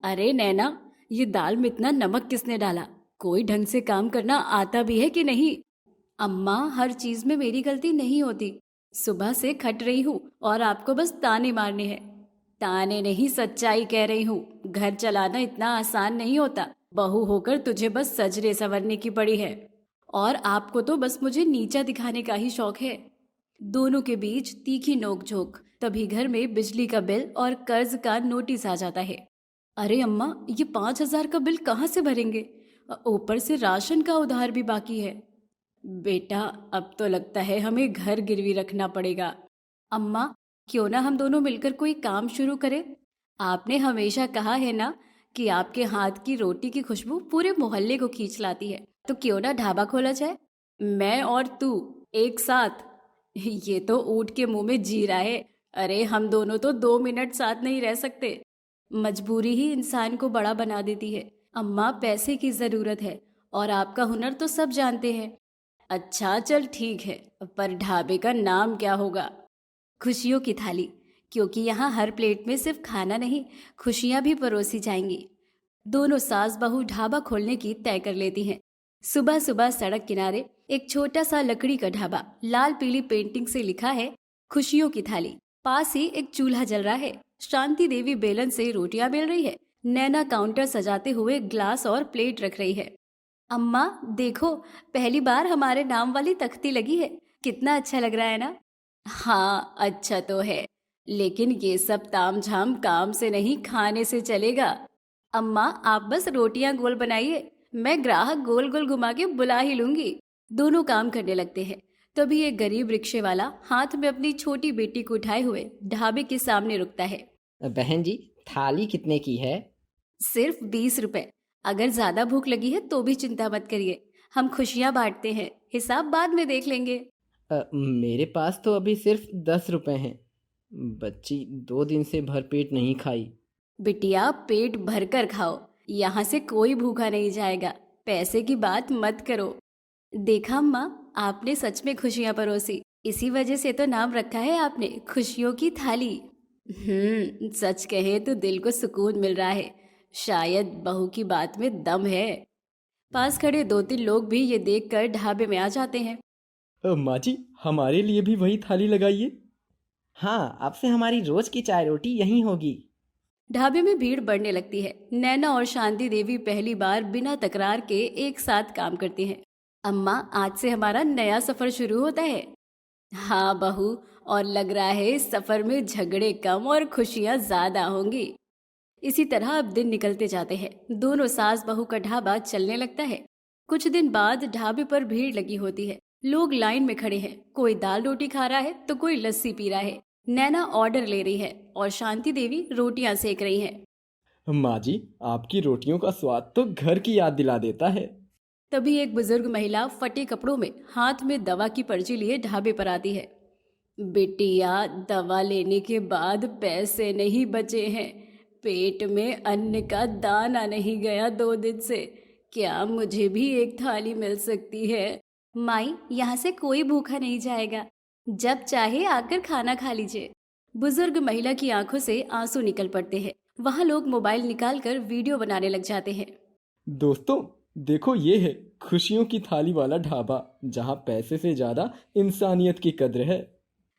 अरे नैना, ये दाल में इतना नमक किसने डाला? कोई ढंग से काम करना आता भी है कि नहीं? अम्मा, हर चीज में मेरी गलती नहीं होती। सुबह से खट रही हूँ और आपको बस ताने मारने हैं। ताने नहीं, सच्चाई कह रही हूँ। घर चलाना इतना आसान नहीं होता। बहू होकर तुझे बस सजने संवरने की पड़ी है, और आपको तो बस मुझे नीचा दिखाने का ही शौक है। दोनों के बीच तीखी नोकझोंक। तभी घर में बिजली का बिल और कर्ज का नोटिस आ जाता है। अरे अम्मा, ये 5,000 का बिल कहाँ से भरेंगे? ऊपर से राशन का उधार भी बाकी है। बेटा, अब तो लगता है हमें घर गिरवी रखना पड़ेगा। अम्मा, क्यों ना हम दोनों मिलकर कोई काम शुरू करें? आपने हमेशा कहा है ना कि आपके हाथ की रोटी की खुशबू पूरे मोहल्ले को खींच लाती है। तो क्यों ना ढाबा खोला जाए, मैं और तू एक साथ। ये तो ऊँट के मुंह में जी रहा है। अरे हम दोनों तो 2 मिनट साथ नहीं रह सकते। मजबूरी ही इंसान को बड़ा बना देती है। अम्मा, पैसे की जरूरत है और आपका हुनर तो सब जानते हैं। अच्छा चल ठीक है, पर ढाबे का नाम क्या होगा? खुशियों की थाली, क्योंकि यहाँ हर प्लेट में सिर्फ खाना नहीं, खुशियाँ भी परोसी जाएंगी। दोनों सास बहू ढाबा खोलने की तय कर लेती हैं। सुबह सुबह सड़क किनारे एक छोटा सा लकड़ी का ढाबा, लाल पीली पेंटिंग से लिखा है खुशियों की थाली। पास ही एक चूल्हा जल रहा है। शांति देवी बेलन से रोटियां बेल रही है। नैना काउंटर सजाते हुए ग्लास और प्लेट रख रही है। अम्मा देखो, पहली बार हमारे नाम वाली तख्ती लगी है। कितना अच्छा लग रहा है ना? हाँ, अच्छा तो है, लेकिन ये सब तामझाम काम से नहीं, खाने से चलेगा। अम्मा, आप बस रोटियां गोल बनाइए, मैं ग्राहक गोल गोल घुमा के बुला ही लूंगी। दोनों काम करने लगते हैं। तभी एक गरीब रिक्शे वाला हाथ में अपनी छोटी बेटी को उठाए हुए ढाबे के सामने रुकता है। बहन जी, थाली कितने की है? सिर्फ 20 रुपए। अगर ज्यादा भूख लगी है तो भी चिंता मत करिए, हम खुशियां बांटते हैं, हिसाब बाद में देख लेंगे। मेरे पास तो अभी सिर्फ 10 रुपए हैं। बच्ची 2 दिन से भरपेट नहीं खाई। बिटिया, पेट भरकर खाओ, यहाँ से कोई भूखा नहीं जाएगा। पैसे की बात मत करो। देखा अम्मा, आपने सच में खुशियां परोसी। इसी वजह से तो नाम रखा है आपने खुशियों की थाली। सच कहे तो दिल को सुकून मिल रहा है। शायद बहू की बात में दम है। पास खड़े 2-3 लोग भी ये देखकर ढाबे में आ जाते हैं। माँ जी, हमारे लिए भी वही थाली लगाइए। हाँ, अब से हमारी रोज की चाय रोटी यहीं होगी। ढाबे में भीड़ बढ़ने लगती है। नैना और शांति देवी पहली बार बिना तकरार के एक साथ काम करती हैं। अम्मा, आज से हमारा नया सफर शुरू होता है। हाँ बहू, और लग रहा है इस सफर में झगड़े कम और खुशियां ज्यादा होंगी। इसी तरह अब दिन निकलते जाते हैं। दोनों सास बहू का ढाबा चलने लगता है। कुछ दिन बाद ढाबे पर भीड़ लगी होती है। लोग लाइन में खड़े हैं। कोई दाल रोटी खा रहा है तो कोई लस्सी पी रहा है। नैना ऑर्डर ले रही है और शांति देवी रोटियां सेक रही हैं। माँ जी, आपकी रोटियों का स्वाद तो घर की याद दिला देता है। तभी एक बुजुर्ग महिला फटे कपड़ों में हाथ में दवा की पर्ची लिए ढाबे पर आती है। बिटिया, दवा लेने के बाद पैसे नहीं बचे हैं। पेट में अन्न का दाना नहीं गया 2 दिन से। क्या मुझे भी एक थाली मिल सकती है? माई, यहाँ से कोई भूखा नहीं जाएगा। जब चाहे आकर खाना खा लीजिए। बुजुर्ग महिला की आंखों से आंसू निकल पड़ते हैं। वहाँ लोग मोबाइल निकालकर वीडियो बनाने लग जाते हैं। दोस्तों, देखो ये है खुशियों की थाली वाला ढाबा, जहाँ पैसे से ज्यादा इंसानियत की कद्र है।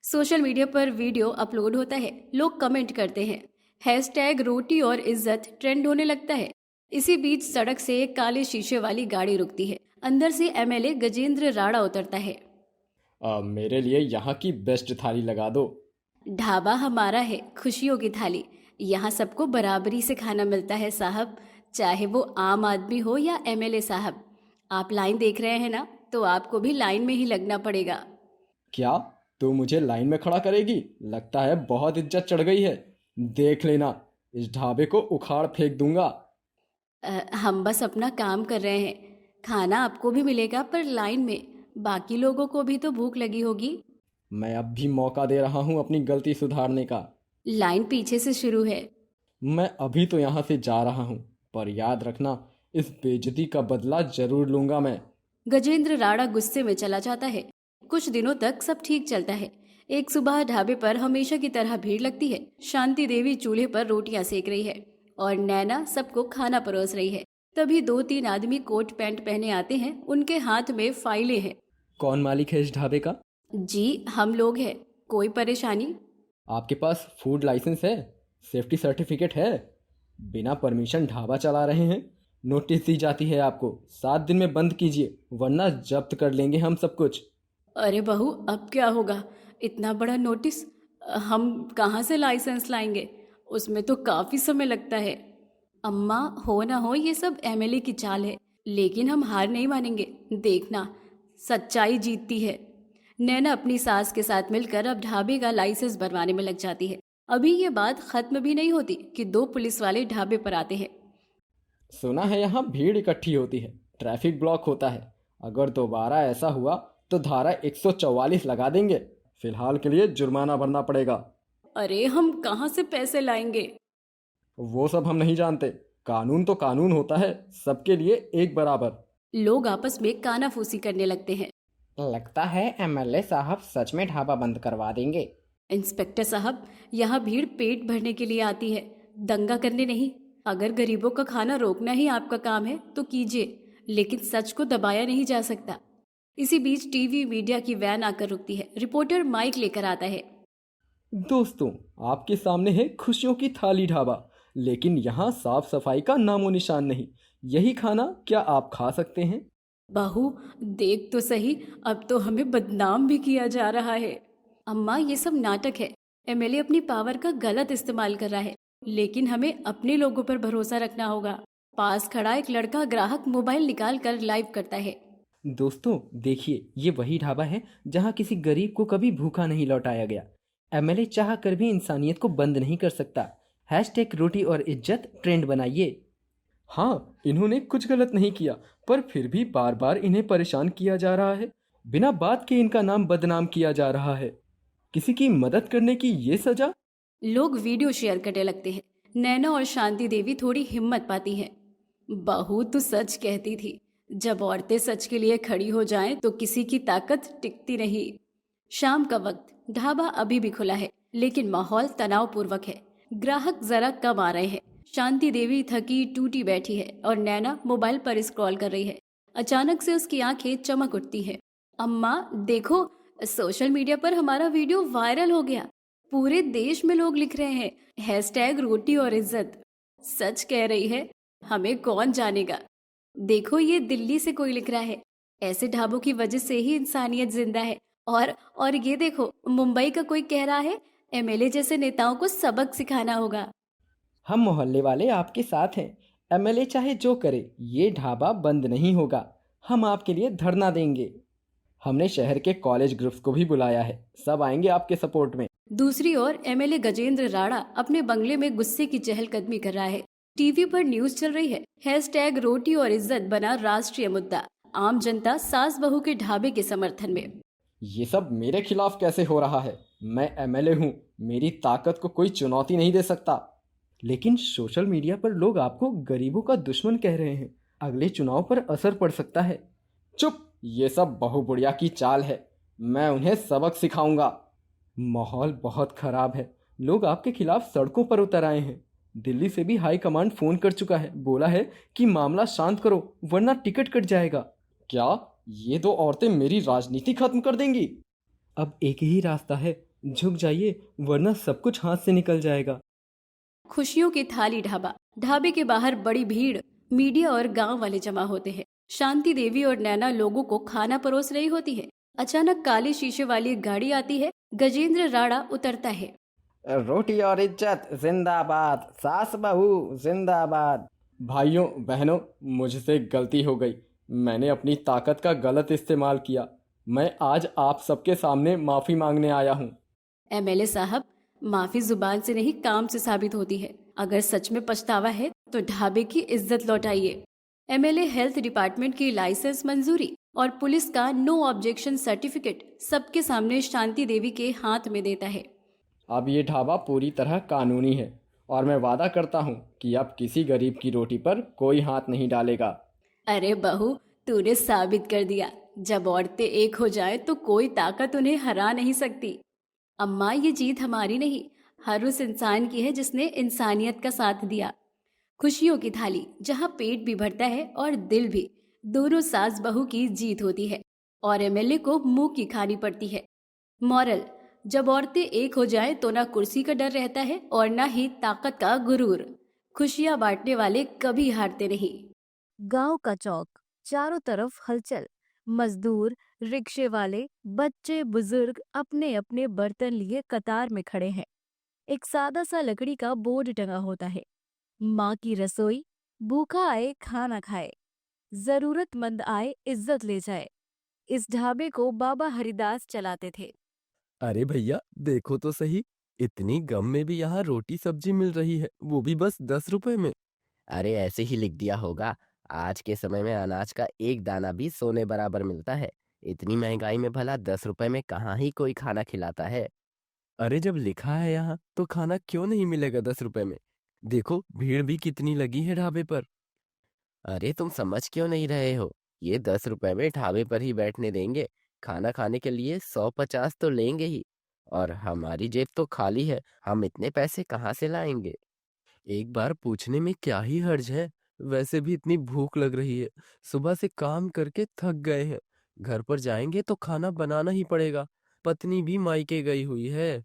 सोशल मीडिया पर वीडियो अपलोड होता है। लोग कमेंट करते हैं। हैशटैग रोटी और इज्जत ट्रेंड होने लगता है। इसी बीच सड़क से एक काले शीशे वाली गाड़ी रुकती है। अंदर से एमएलए गजेंद्र राणा उतरता है। मेरे लिए यहाँ की बेस्ट थाली लगा दो। ढाबा हमारा है, खुशियों की थाली। यहाँ सबको बराबरी से खाना मिलता है साहब, चाहे वो आम आदमी हो या एमएलए साहब। आप लाइन देख रहे हैं ना, तो आपको भी लाइन में ही लगना पड़ेगा। क्या तू मुझे लाइन में खड़ा करेगी? लगता है बहुत इज्जत चढ़ गई है। देख लेना, इस ढाबे को उखाड़ फेंक दूंगा। हम बस अपना काम कर रहे हैं। खाना आपको भी मिलेगा, पर लाइन में। बाकी लोगों को भी तो भूख लगी होगी। मैं अब भी मौका दे रहा हूँ अपनी गलती सुधारने का। लाइन पीछे से शुरू है। मैं अभी तो यहाँ से जा रहा हूँ, पर याद रखना, इस बेइज्जती का बदला जरूर लूंगा मैं। गजेंद्र राणा गुस्से में चला जाता है। कुछ दिनों तक सब ठीक चलता है। एक सुबह ढाबे पर हमेशा की तरह भीड़ लगती है। शांति देवी चूल्हे पर रोटियां सेक रही है। और नैना सबको खाना परोस रही है। तभी 2-3 आदमी कोट पैंट पहने आते हैं, उनके हाथ में फाइलें हैं। कौन मालिक है इस ढाबे का? जी, हम लोग हैं। कोई परेशानी? आपके पास फूड लाइसेंस है? सेफ्टी सर्टिफिकेट है? बिना परमिशन ढाबा चला रहे हैं, नोटिस दी जाती है आपको। 7 दिन में बंद कीजिए, वरना जब्त कर लेंगे हम सब कुछ। अरे बहू, अब क्या होगा? इतना बड़ा नोटिस हम कहाँ से लाइसेंस लाएंगे? उसमें तो काफी समय लगता है। अम्मा, हो ना हो ये सब एमएलए की चाल है, लेकिन हम हार नहीं मानेंगे। देखना, सच्चाई जीतती है। नैना अपनी सास के साथ मिलकर अब ढाबे का लाइसेंस बनवाने में लग जाती है। अभी ये बात खत्म भी नहीं होती कि 2 पुलिस वाले ढाबे पर आते हैं। सुना है यहाँ भीड़ इकट्ठी होती है, ट्रैफिक ब्लॉक होता है। अगर दोबारा ऐसा हुआ तो धारा 144 लगा देंगे। फिलहाल के लिए जुर्माना भरना पड़ेगा। अरे हम कहाँ से पैसे लाएंगे? वो सब हम नहीं जानते, कानून तो कानून होता है, सबके लिए एक बराबर। लोग आपस में कानाफूसी करने लगते हैं। लगता है एमएलए साहब सच में ढाबा बंद करवा देंगे। इंस्पेक्टर साहब, यहाँ भीड़ पेट भरने के लिए आती है, दंगा करने नहीं। अगर गरीबों का खाना रोकना ही आपका काम है तो कीजिए, लेकिन सच को दबाया नहीं जा सकता। इसी बीच टीवी मीडिया की वैन आकर रुकती है। रिपोर्टर माइक लेकर आता है। दोस्तों, आपके सामने है खुशियों की थाली ढाबा, लेकिन यहाँ साफ सफाई का नामो निशान नहीं। यही खाना क्या आप खा सकते हैं? बहू, देख तो सही, अब तो हमें बदनाम भी किया जा रहा है। अम्मा, ये सब नाटक है। एमएलए अपनी पावर का गलत इस्तेमाल कर रहा है, लेकिन हमें अपने लोगों पर भरोसा रखना होगा। पास खड़ा एक लड़का ग्राहक मोबाइल निकाल कर लाइव करता है। दोस्तों देखिए, ये वही ढाबा है जहाँ किसी गरीब को कभी भूखा नहीं लौटाया गया। एमएलए चाह कर भी इंसानियत को बंद नहीं कर सकता। हैशटैग रोटी और इज्जत ट्रेंड बनाइए। हाँ, इन्होंने कुछ गलत नहीं किया, पर फिर भी बार बार इन्हें परेशान किया जा रहा है। बिना बात के इनका नाम बदनाम किया जा रहा है। किसी की मदद करने की ये सजा? लोग वीडियो शेयर करने लगते हैं। नैना और शांति देवी थोड़ी हिम्मत पाती हैं। बहू, तू सच कहती थी, जब औरतें सच के लिए खड़ी हो जाएं तो किसी की ताकत टिकती नहीं। शाम का वक्त, ढाबा अभी भी खुला है, लेकिन माहौल तनावपूर्वक है। ग्राहक जरा कम आ रहे हैं। शांति देवी थकी टूटी बैठी है और नैना मोबाइल पर स्क्रॉल कर रही है। अचानक से उसकी आंखें चमक उठती हैं। अम्मा देखो, सोशल मीडिया पर हमारा वीडियो वायरल हो गया। पूरे देश में लोग लिख रहे हैं, हैशटैग रोटी और इज्जत। सच कह रही है, हमें कौन जानेगा। देखो, ये दिल्ली से कोई लिख रहा है, ऐसे ढाबों की वजह से ही इंसानियत जिंदा है। और ये देखो, मुंबई का कोई कह रहा है, एमएलए जैसे नेताओं को सबक सिखाना होगा। हम मोहल्ले वाले आपके साथ हैं। एमएलए चाहे जो करे, ये ढाबा बंद नहीं होगा। हम आपके लिए धरना देंगे। हमने शहर के कॉलेज ग्रुप्स को भी बुलाया है, सब आएंगे आपके सपोर्ट में। दूसरी ओर एमएलए गजेंद्र राणा अपने बंगले में गुस्से की चहलकदमी कर रहा है। टीवी पर न्यूज चल रही है, हैशटैग रोटी और इज्जत बना राष्ट्रीय मुद्दा। आम जनता सास बहू के ढाबे के समर्थन में। ये सब मेरे खिलाफ कैसे हो रहा है? मैं एमएलए हूँ, मेरी ताकत को कोई चुनौती नहीं दे सकता। लेकिन सोशल मीडिया पर लोग आपको गरीबों का दुश्मन कह रहे हैं। अगले चुनाव पर असर पड़ सकता है। चुप, ये सब बहु बुढ़िया की चाल है। मैं उन्हें सबक सिखाऊंगा। माहौल बहुत खराब है। लोग आपके खिलाफ सड़कों पर उतर आए हैं। दिल्ली से भी हाई कमांड फोन कर चुका है, बोला है कि मामला शांत करो वरना टिकट कट जाएगा। क्या ये 2 औरतें मेरी राजनीति खत्म कर देंगी? अब एक ही रास्ता है, झुक जाइए वरना सब कुछ हाथ से निकल जाएगा। खुशियों की थाली ढाबा। ढाबे के बाहर बड़ी भीड़, मीडिया और गांव वाले जमा होते हैं। शांति देवी और नैना लोगों को खाना परोस रही होती है। अचानक काले शीशे वाली एक गाड़ी आती है। गजेंद्र राणा उतरता है। रोटी और इज्जत जिंदाबाद, सास बहू जिंदाबाद। भाइयों बहनों, मुझसे गलती हो गई। मैंने अपनी ताकत का गलत इस्तेमाल किया। मैं आज आप सबके सामने माफ़ी मांगने आया हूँ। एमएलए साहब, माफी जुबान से नहीं, काम से साबित होती है। अगर सच में पछतावा है तो ढाबे की इज्जत लौटाइए। एमएलए हेल्थ डिपार्टमेंट की लाइसेंस मंजूरी और पुलिस का नो ऑब्जेक्शन सर्टिफिकेट सबके सामने शांति देवी के हाथ में देता है। अब ये ढाबा पूरी तरह कानूनी है और मैं वादा करता हूँ कि अब किसी गरीब की रोटी पर कोई हाथ नहीं डालेगा। अरे बहू, तूने साबित कर दिया, जब औरतें एक हो जाए तो कोई ताकत उन्हें हरा नहीं सकती। अम्मा, ये जीत हमारी नहीं, हर उस इंसान की है जिसने इंसानियत का साथ दिया। खुशियों की थाली जहाँ पेट भी भरता है और दिल भी, दोनों सास बहू की जीत होती है और एमएलए को मुंह की खानी पड़ती है। मॉरल, जब औरतें एक हो जाएं तो ना कुर्सी का डर रहता है और ना ही ताकत का गुरूर। खुशियां बांटने वाले कभी हारते नहीं। गांव का चौक, चारों तरफ हलचल। मजदूर, रिक्शे वाले, बच्चे, बुजुर्ग अपने अपने बर्तन लिए कतार में खड़े हैं। एक सादा सा लकड़ी का बोर्ड टंगा होता है, माँ की रसोई, भूखा आए खाना खाए, जरूरतमंद आए इज्जत ले जाए। इस ढाबे को बाबा हरिदास चलाते थे। अरे भैया देखो तो सही, इतनी गम में भी यहाँ रोटी सब्जी मिल रही है, वो भी बस 10 रुपए में। अरे ऐसे ही लिख दिया होगा। आज के समय में अनाज का एक दाना भी सोने बराबर मिलता है। इतनी महंगाई में भला 10 रुपए में कहाँ ही कोई खाना खिलाता है। अरे जब लिखा है यहाँ तो खाना क्यों नहीं मिलेगा 10 रुपए में? देखो भीड़ भी कितनी लगी है ढाबे पर। अरे तुम समझ क्यों नहीं रहे हो? ये 10 रुपए में ढाबे पर ही बैठने देंगे। खाना खाने के लिए 150 तो लेंगे ही। और हमारी जेब तो खाली है, हम इतने पैसे कहाँ से लाएंगे? एक बार पूछने में क्या ही हर्ज है। वैसे भी इतनी भूख लग रही है, सुबह से काम करके थक गए हैं। घर पर जाएंगे तो खाना बनाना ही पड़ेगा। पत्नी भी मायके गई हुई है।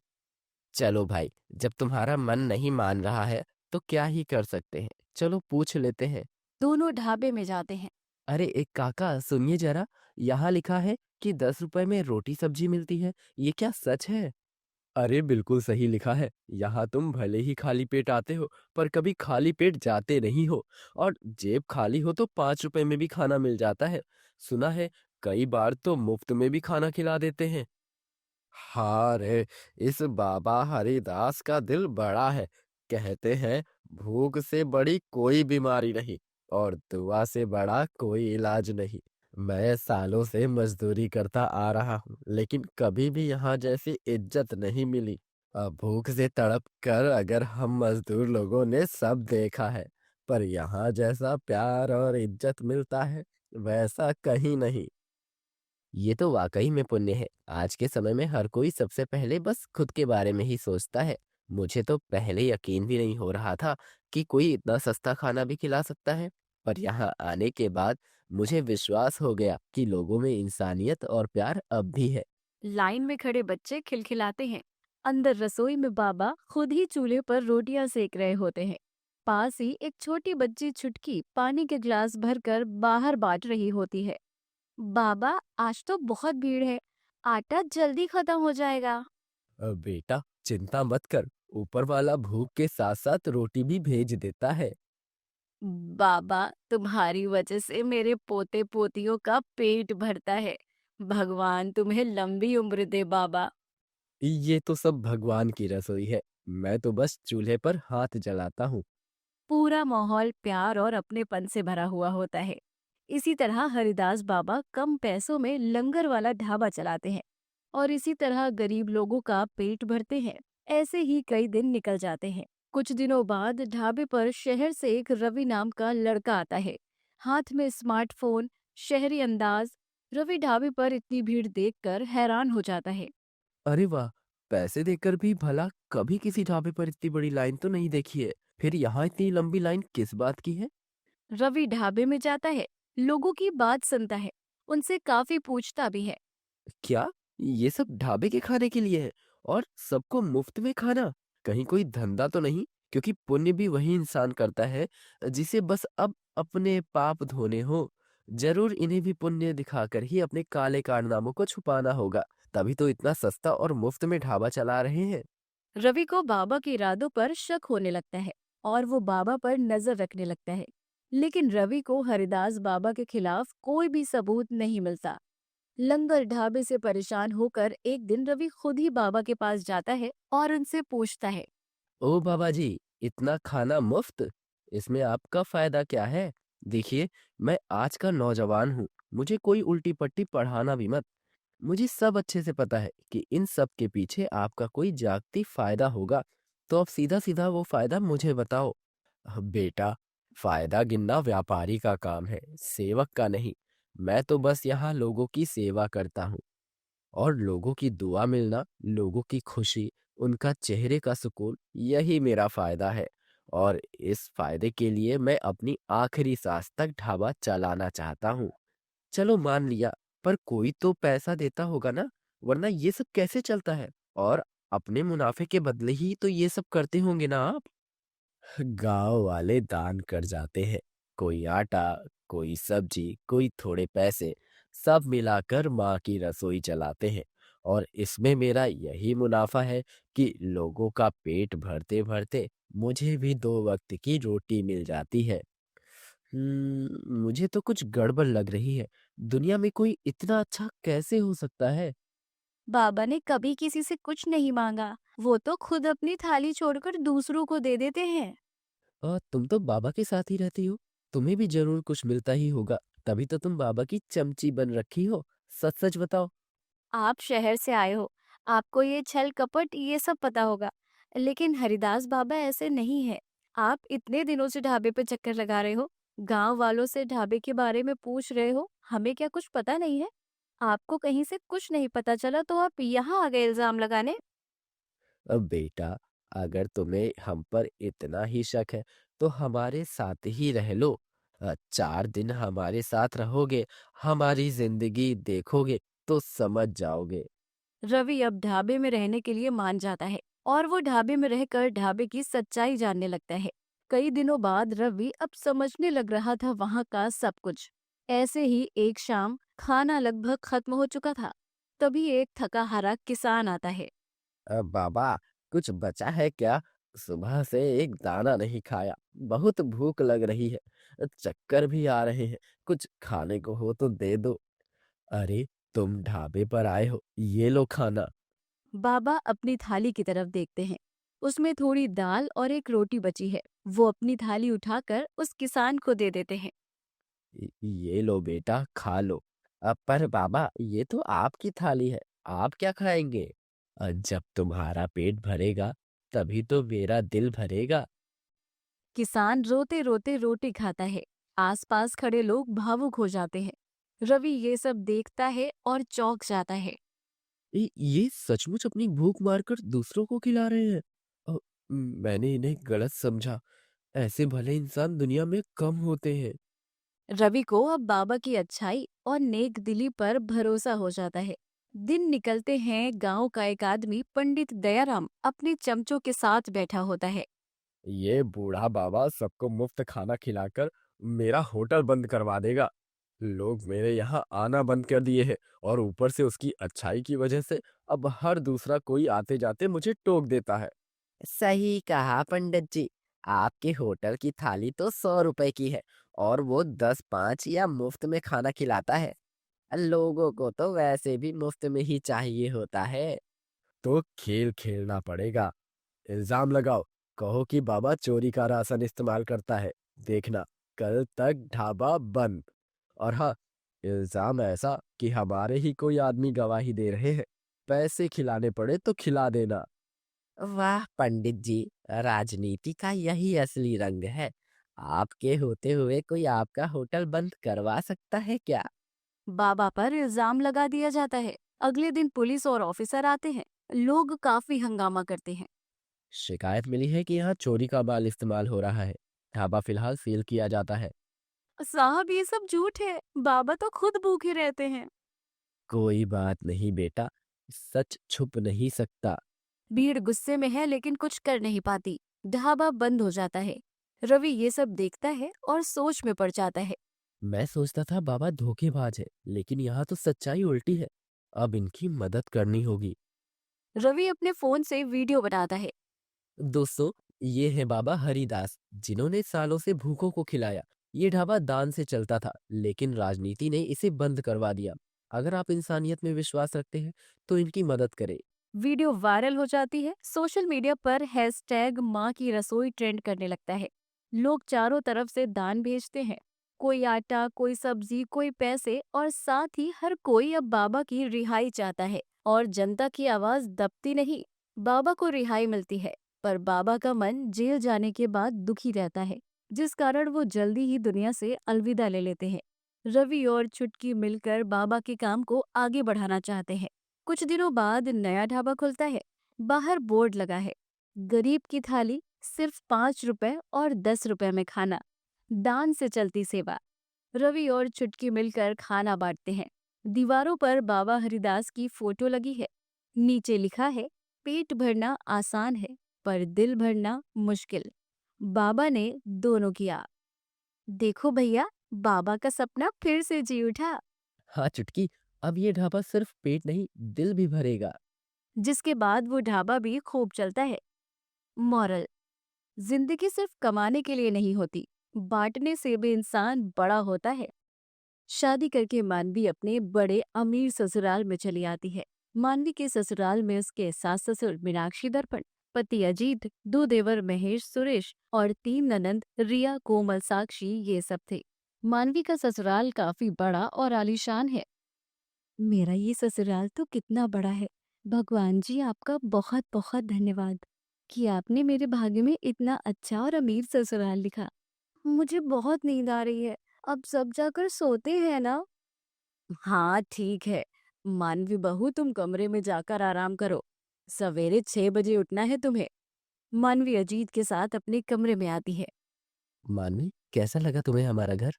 चलो भाई, जब तुम्हारा मन नहीं मान रहा है तो क्या ही कर सकते हैं। चलो पूछ लेते हैं। दोनों ढाबे में जाते हैं। अरे एक काका सुनिए जरा, यहाँ लिखा है कि 10 रुपए में रोटी सब्जी मिलती है। ये क्या सच है? अरे बिल्कुल सही लिखा है। यहाँ तुम भले ही खाली पेट आते हो, पर कभी खाली पेट जाते नहीं हो। और जेब खाली हो तो 5 रुपए में भी खाना मिल जाता है। सुना है कई बार तो मुफ्त में भी खाना खिला देते हैं। हाँ रे, इस बाबा हरिदास का दिल बड़ा है। कहते हैं भूख से बड़ी कोई बीमारी नहीं और दुआ से बड़ा कोई इलाज नहीं। मैं सालों से मजदूरी करता आ रहा हूँ, लेकिन कभी भी यहाँ जैसी इज्जत नहीं मिली। अब भूख से तड़प कर अगर हम मजदूर लोगों ने सब देखा है, पर यहाँ जैसा प्यार और इज्जत मिलता है वैसा कहीं नहीं। ये तो वाकई में पुण्य है। आज के समय में हर कोई सबसे पहले बस खुद के बारे में ही सोचता है। मुझे तो पहले यकीन भी नहीं हो रहा था कि कोई इतना सस्ता खाना भी खिला सकता है। पर यहाँ आने के बाद मुझे विश्वास हो गया कि लोगों में इंसानियत और प्यार अब भी है। लाइन में खड़े बच्चे खिलखिलाते हैं। अंदर रसोई में बाबा खुद ही चूल्हे पर रोटियां सेक रहे होते हैं। पास ही एक छोटी बच्ची छुटकी पानी के ग्लास भरकर बाहर बांट रही होती है। बाबा, आज तो बहुत भीड़ है, आटा जल्दी खत्म हो जाएगा। अब बेटा चिंता मत कर, ऊपर वाला भूख के साथ साथ रोटी भी भेज देता है। बाबा, तुम्हारी वजह से मेरे पोते पोतियों का पेट भरता है। भगवान तुम्हें लंबी उम्र दे बाबा। ये तो सब भगवान की रसोई है, मैं तो बस चूल्हे पर हाथ जलाता हूँ। पूरा माहौल प्यार और अपनेपन से भरा हुआ होता है। इसी तरह हरिदास बाबा कम पैसों में लंगर वाला ढाबा चलाते हैं और इसी तरह गरीब लोगों का पेट भरते हैं। ऐसे ही कई दिन निकल जाते हैं। कुछ दिनों बाद ढाबे पर शहर से एक रवि नाम का लड़का आता है। हाथ में स्मार्टफोन, शहरी अंदाज। रवि ढाबे पर इतनी भीड़ देखकर हैरान हो जाता है। अरे वाह, पैसे देकर भी भला कभी किसी ढाबे पर इतनी बड़ी लाइन तो नहीं देखी है। फिर यहाँ इतनी लंबी लाइन किस बात की है? रवि ढाबे में जाता है, लोगों की बात सुनता है, उनसे काफी पूछता भी है। क्या ये सब ढाबे के खाने के लिए है और सबको मुफ्त में खाना? कहीं कोई धंधा तो नहीं? क्योंकि पुण्य भी वही इंसान करता है जिसे बस अब अपने पाप धोने हो। जरूर इन्हें भी पुण्य दिखाकर ही अपने काले कारनामों को छुपाना होगा, तभी तो इतना सस्ता और मुफ्त में ढाबा चला रहे हैं। रवि को बाबा के इरादों पर शक होने लगता है और वो बाबा पर नजर रखने लगता है। लेकिन रवि को हरिदास बाबा के खिलाफ कोई भी सबूत नहीं मिलता। लंगर ढाबे से परेशान होकर एक दिन रवि खुद ही बाबा के पास जाता है और उनसे पूछता है। ओ बाबा जी, इतना खाना मुफ्त, इसमें आपका फायदा क्या है? देखिए, मैं आज का नौजवान हूँ, मुझे कोई उल्टी पट्टी पढ़ाना भी मत। मुझे सब अच्छे से पता है कि इन सब के पीछे आपका कोई जागती फायदा होगा। तो अब सीधा सीधा वो फायदा मुझे बताओ। बेटा, फायदा गिनना व्यापारी का काम है, सेवक का नहीं। मैं तो बस यहाँ लोगों की सेवा करता हूँ और लोगों की दुआ मिलना, लोगों की खुशी, उनका चेहरे का सुकून, यही मेरा फायदा है। और इस फायदे के लिए मैं अपनी आखिरी सांस तक ढाबा चलाना चाहता हूँ। चलो मान लिया, पर कोई तो पैसा देता होगा ना, वरना ये सब कैसे चलता है? और अपने मुनाफे के बदले ही तो ये सब करते होंगे ना आप? गांव वाले दान कर जाते हैं, कोई आटा, कोई सब्जी, कोई थोड़े पैसे, सब मिलाकर माँ की रसोई चलाते हैं। और इसमें मेरा यही मुनाफा है कि लोगों का पेट भरते भरते मुझे भी 2 वक्त की रोटी मिल जाती है। मुझे तो कुछ गड़बड़ लग रही है। दुनिया में कोई इतना अच्छा कैसे हो सकता है? बाबा ने कभी किसी से कुछ नहीं मांगा, वो तो खुद अपनी थाली छोड़कर दूसरों को दे देते हैं। तुम तो बाबा के साथ ही रहती हो, तुम्हें भी जरूर कुछ मिलता ही होगा, तभी तो तुम बाबा की चमची बन रखी हो। सच सच बताओ। आप शहर से आए हो, आपको ये छल कपट ये सब पता होगा, लेकिन हरिदास बाबा ऐसे नहीं है। आप इतने दिनों से ढाबे पे चक्कर लगा रहे हो, गांव वालों से ढाबे के बारे में पूछ रहे हो, हमें क्या कुछ पता नहीं है? आपको कहीं से कुछ नहीं पता चला तो आप यहाँ आ गए इल्जाम लगाने? अब बेटा, अगर तुम्हें हम पर इतना ही शक है तो हमारे साथ ही रह लो। 4 दिन हमारे साथ रहोगे, हमारी जिंदगी देखोगे तो समझ जाओगे। रवि अब ढाबे में रहने के लिए मान जाता है और वो ढाबे में रहकर ढाबे की सच्चाई जानने लगता है। कई दिनों बाद रवि अब समझने लग रहा था वहाँ का सब कुछ। ऐसे ही एक शाम खाना लगभग खत्म हो चुका था, तभी एक थका हारा किसान आता है। बाबा, कुछ बचा है क्या? सुबह से एक दाना नहीं खाया, बहुत भूख लग रही है, चक्कर भी आ रहे हैं, कुछ खाने को हो तो दे दो। अरे, तुम ढाबे पर आए हो, ये लो खाना। बाबा अपनी थाली की तरफ देखते हैं। उसमें थोड़ी दाल और एक रोटी बची है। वो अपनी थाली उठाकर उस किसान को दे देते हैं। ये लो बेटा, खा लो। पर बाबा, ये तो आपकी थाली है, आप क्या खाएंगे? जब तुम्हारा पेट भरेगा तभी तो मेरा दिल भरेगा। किसान रोते रोते रोटी खाता है। आसपास खड़े लोग भावुक हो जाते हैं। रवि ये सब देखता है और चौंक जाता है। ये सचमुच अपनी भूख मारकर दूसरों को खिला रहे हैं। मैंने इन्हें गलत समझा। ऐसे भले इंसान दुनिया में कम होते हैं। रवि को अब बाबा की अच्छाई और नेक दिली पर भरोसा हो जाता है। दिन निकलते हैं, गांव का एक आदमी पंडित दयाराम अपने चमचों के साथ बैठा होता है। ये बूढ़ा बाबा सबको मुफ्त खाना खिलाकर मेरा होटल बंद करवा देगा। लोग मेरे यहाँ आना बंद कर दिए हैं और ऊपर से उसकी अच्छाई की वजह से अब हर दूसरा कोई आते जाते मुझे टोक देता है। सही कहा पंडित जी। आपके होटल की थाली तो 100 रुपए की है और वो 10 5 या मुफ्त में खाना खिलाता है। लोगों को तो वैसे भी मुफ्त में ही चाहिए होता है। तो खेल खेलना पड़ेगा। इल्जाम लगाओ, कहो कि बाबा चोरी का राशन इस्तेमाल करता है। देखना, कल तक ढाबा बंद। और हाँ, इल्जाम ऐसा कि हमारे ही कोई आदमी गवाही दे रहे हैं। पैसे खिलाने पड़े तो खिला देना। वाह पंडित जी, राजनीति का यही असली रंग है। आपके होते हुए कोई आपका होटल बंद करवा सकता है क्या? बाबा पर इल्जाम लगा दिया जाता है। अगले दिन पुलिस और ऑफिसर आते हैं। लोग काफी हंगामा करते हैं। शिकायत मिली है कि यहाँ चोरी का माल इस्तेमाल हो रहा है। ढाबा फिलहाल सील किया जाता है। साहब ये सब झूठ है, बाबा तो खुद भूखे रहते हैं। कोई बात नहीं बेटा, सच छुप नहीं सकता। भीड़ गुस्से में है लेकिन कुछ कर नहीं पाती। ढाबा बंद हो जाता है। रवि ये सब देखता है और सोच में पड़ जाता है। मैं सोचता था बाबा धोखेबाज है, लेकिन यहाँ तो सच्चाई उल्टी है। अब इनकी मदद करनी होगी। रवि अपने फोन से वीडियो बनाता है। दोस्तों, ये है बाबा हरिदास, जिन्होंने सालों से भूखों को खिलाया। ये ढाबा दान से चलता था, लेकिन राजनीति ने इसे बंद करवा दिया। अगर आप इंसानियत में विश्वास रखते हैं तो इनकी मदद करें। वीडियो वायरल हो जाती है। सोशल मीडिया पर हैशटैग माँ की रसोई ट्रेंड करने लगता है। लोग चारों तरफ से दान भेजते हैं। कोई आटा, कोई सब्जी, कोई पैसे, और साथ ही हर कोई अब बाबा की रिहाई चाहता है। और जनता की आवाज दबती नहीं। बाबा को रिहाई मिलती है, पर बाबा का मन जेल जाने के बाद दुखी रहता है, जिस कारण वो जल्दी ही दुनिया से अलविदा ले लेते हैं। रवि और छुटकी मिलकर बाबा के काम को आगे बढ़ाना चाहते हैं। कुछ दिनों बाद नया ढाबा खुलता है। बाहर बोर्ड लगा है, गरीब की थाली सिर्फ 5 रुपए और 10 रुपए में खाना, दान से चलती सेवा। रवि और चुटकी मिलकर खाना बांटते हैं। दीवारों पर बाबा हरिदास की फोटो लगी है। नीचे लिखा है, पेट भरना आसान है पर दिल भरना मुश्किल। बाबा ने दोनों किया। देखो भैया, बाबा का सपना फिर से जी उठा। हाँ चुटकी, अब ये ढाबा सिर्फ पेट नहीं दिल भी भरेगा। जिसके बाद वो ढाबा भी खूब चलता है। मॉरल: जिंदगी सिर्फ कमाने के लिए नहीं होती, बांटने से भी इंसान बड़ा होता है। शादी करके मानवी अपने बड़े अमीर ससुराल में चली आती है। मानवी के ससुराल में उसके सास ससुर मीनाक्षी दर्पण, पति अजीत, दो देवर महेश सुरेश और 3 ननंद रिया कोमल साक्षी, ये सब थे। मानवी का ससुराल काफी बड़ा और आलीशान है। मेरा ये ससुराल तो कितना बड़ा है। भगवान जी, आपका बहुत बहुत धन्यवाद कि आपने मेरे भाग्य में इतना अच्छा और अमीर ससुराल लिखा। मुझे बहुत नींद आ रही है, अब सब जाकर सोते हैं ना। हाँ ठीक है, मानवी बहू, तुम कमरे में जाकर आराम करो। सवेरे 6 बजे उठना है तुम्हें। मानवी अजीत के साथ अपने कमरे में आती है। मानवी, कैसा लगा तुम्हें हमारा घर?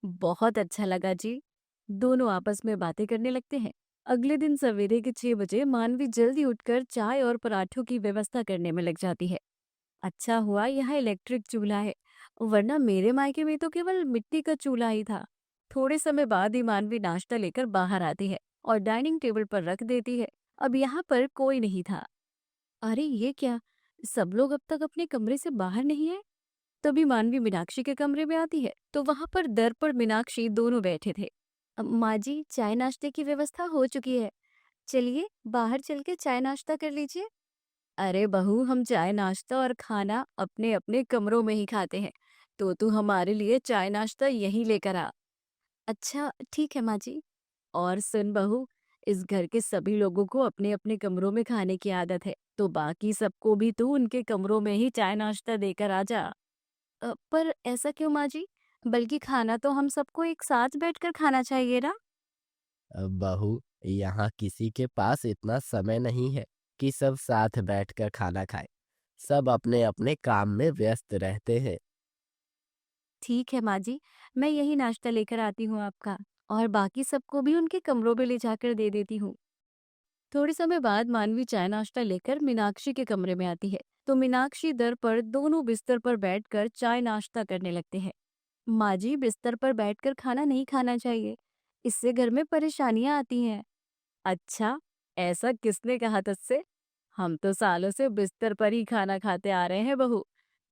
बहुत अच्छा लगा जी। दोनों आपस में बातें करने लगते हैं। अगले दिन सवेरे के 6 बजे मानवी जल्दी उठकर चाय और पराठों की व्यवस्था करने में लग जाती है। अच्छा हुआ यहाँ इलेक्ट्रिक चूल्हा है, वरना मेरे मायके में तो केवल मिट्टी का चूल्हा ही था। थोड़े समय बाद ही मानवी नाश्ता लेकर बाहर आती है और डाइनिंग टेबल पर रख देती है। अब यहाँ पर कोई नहीं था। अरे ये क्या, सब लोग अब तक अपने कमरे से बाहर नहीं आए। तभी मानवी मीनाक्षी के कमरे में आती है तो वहां पर दर्पण मीनाक्षी दोनों बैठे थे। माँ जी, चाय नाश्ते की व्यवस्था हो चुकी है, चलिए बाहर चल के चाय नाश्ता कर लीजिए। अरे बहू, हम चाय नाश्ता और खाना अपने अपने कमरों में ही खाते हैं, तो तू हमारे लिए चाय नाश्ता यहीं लेकर आ। अच्छा ठीक है माँ जी। और सुन बहू, इस घर के सभी लोगों को अपने अपने कमरों में खाने की आदत है, तो बाकी सबको भी तू उनके कमरों में ही चाय नाश्ता देकर आ जा। पर ऐसा क्यों माँ जी? बल्कि खाना तो हम सबको एक साथ बैठकर खाना चाहिए ना। बहू, यहाँ किसी के पास इतना समय नहीं है कि सब साथ बैठकर खाना खाए। सब अपने अपने काम में व्यस्त रहते हैं। ठीक है माँ जी, मैं यही नाश्ता लेकर आती हूँ आपका, और बाकी सबको भी उनके कमरों में ले जाकर दे देती हूँ। थोड़े समय बाद मानवी चाय नाश्ता लेकर मीनाक्षी के कमरे में आती है तो मीनाक्षी दर पर दोनों बिस्तर पर बैठकर चाय नाश्ता करने लगते हैं। माँ जी, बिस्तर पर बैठकर खाना नहीं खाना चाहिए, इससे घर में परेशानियां आती हैं। अच्छा, ऐसा किसने कहा तुझसे? हम तो सालों से बिस्तर पर ही खाना खाते आ रहे हैं बहू।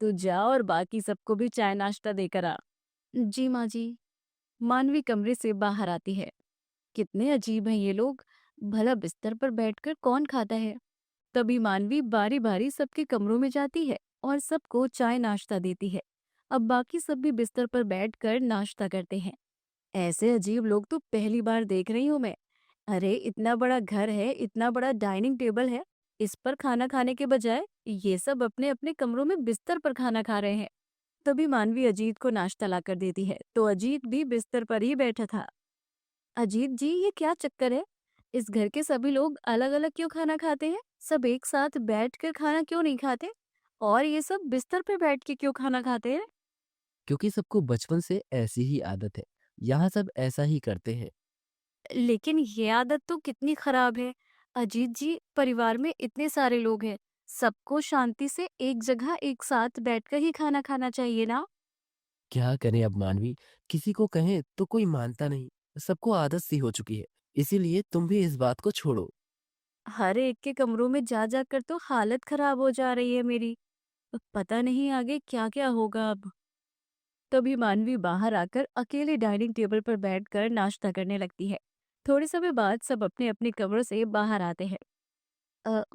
तू जा और बाकी सबको भी चाय नाश्ता देकर आ। जी माँ जी। मानवी कमरे से बाहर आती है। कितने अजीब हैं ये लोग, भला बिस्तर पर बैठकर कौन खाता है। तभी मानवी बारी बारी सबके कमरों में जाती है और सबको चाय नाश्ता देती है। अब बाकी सब भी बिस्तर पर बैठकर नाश्ता करते हैं। ऐसे अजीब लोग तो पहली बार देख रही हूँ मैं। अरे इतना बड़ा घर है, इतना बड़ा डाइनिंग टेबल है, इस पर खाना खाने के बजाय ये सब अपने अपने कमरों में बिस्तर पर खाना खा रहे हैं। तभी मानवी अजीत को नाश्ता लाकर देती है तो अजीत भी बिस्तर पर ही बैठा था। अजीत जी, ये क्या चक्कर है? इस घर के सभी लोग अलग अलग क्यों खाना खाते हैं? सब एक साथ बैठकर खाना क्यों नहीं खाते? और ये सब बिस्तर पर बैठ के क्यों खाना खाते हैं? क्योंकि सबको बचपन से ऐसी ही आदत है। यहाँ सब ऐसा ही करते हैं। लेकिन ये आदत तो कितनी खराब है। अजीत जी, परिवार में इतने सारे लोग हैं, सबको शांति से एक जगह एक साथ बैठकर ही खाना खाना चाहिए ना। क्या करें अब मानवी, किसी को कहें तो कोई मानता नहीं। सबको आदत सी हो चुकी है, इसीलिए तुम भी इस बात को छोड़ो। हर एक के कमरों में जा जाकर तो हालत खराब हो जा रही है मेरी। पता नहीं आगे क्या क्या होगा अब। तभी मानवी बाहर आकर अकेले डाइनिंग टेबल पर बैठकर नाश्ता करने लगती है। थोड़े समय बाद सब अपने अपने कमरों से बाहर आते हैं।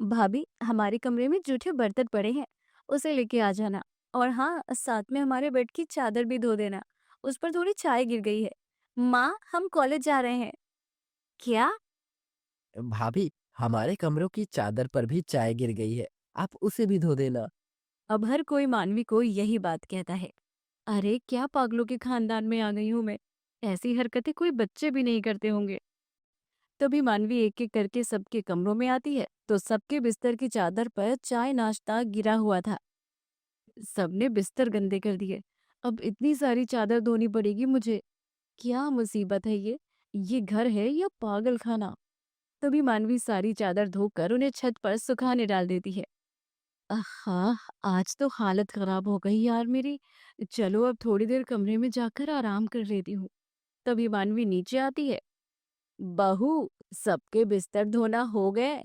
भाभी, हमारे कमरे में जूठे बर्तन पड़े हैं, उसे लेके आ जाना। और हाँ, साथ में हमारे बेड की चादर भी धो देना, उस पर थोड़ी चाय गिर गई है। माँ, हम कॉलेज जा रहे हैं। क्या? भाभी, हमारे कमरों की चादर पर भी चाय गिर गई है, आप उसे भी धो देना। अब हर कोई मानवी को यही बात कहता है। अरे क्या पागलों के खानदान में आ गई हूँ मैं। ऐसी हरकतें कोई बच्चे भी नहीं करते होंगे। तभी मानवी एक एक करके सबके कमरों में आती है तो सबके बिस्तर की चादर पर चाय नाश्ता गिरा हुआ था। सबने बिस्तर गंदे कर दिए। अब इतनी सारी चादर धोनी पड़ेगी मुझे। क्या मुसीबत है ये? ये घर है या पागल खाना? तभी मानवी सारी चादर धोकर उन्हें छत पर सुखाने डाल देती है। आहा! आज तो हालत खराब हो गई यार मेरी। चलो अब थोड़ी देर कमरे में जाकर आराम कर लेती हूँ। तभी मानवी नीचे आती है। बहू, सबके बिस्तर धोना हो गए?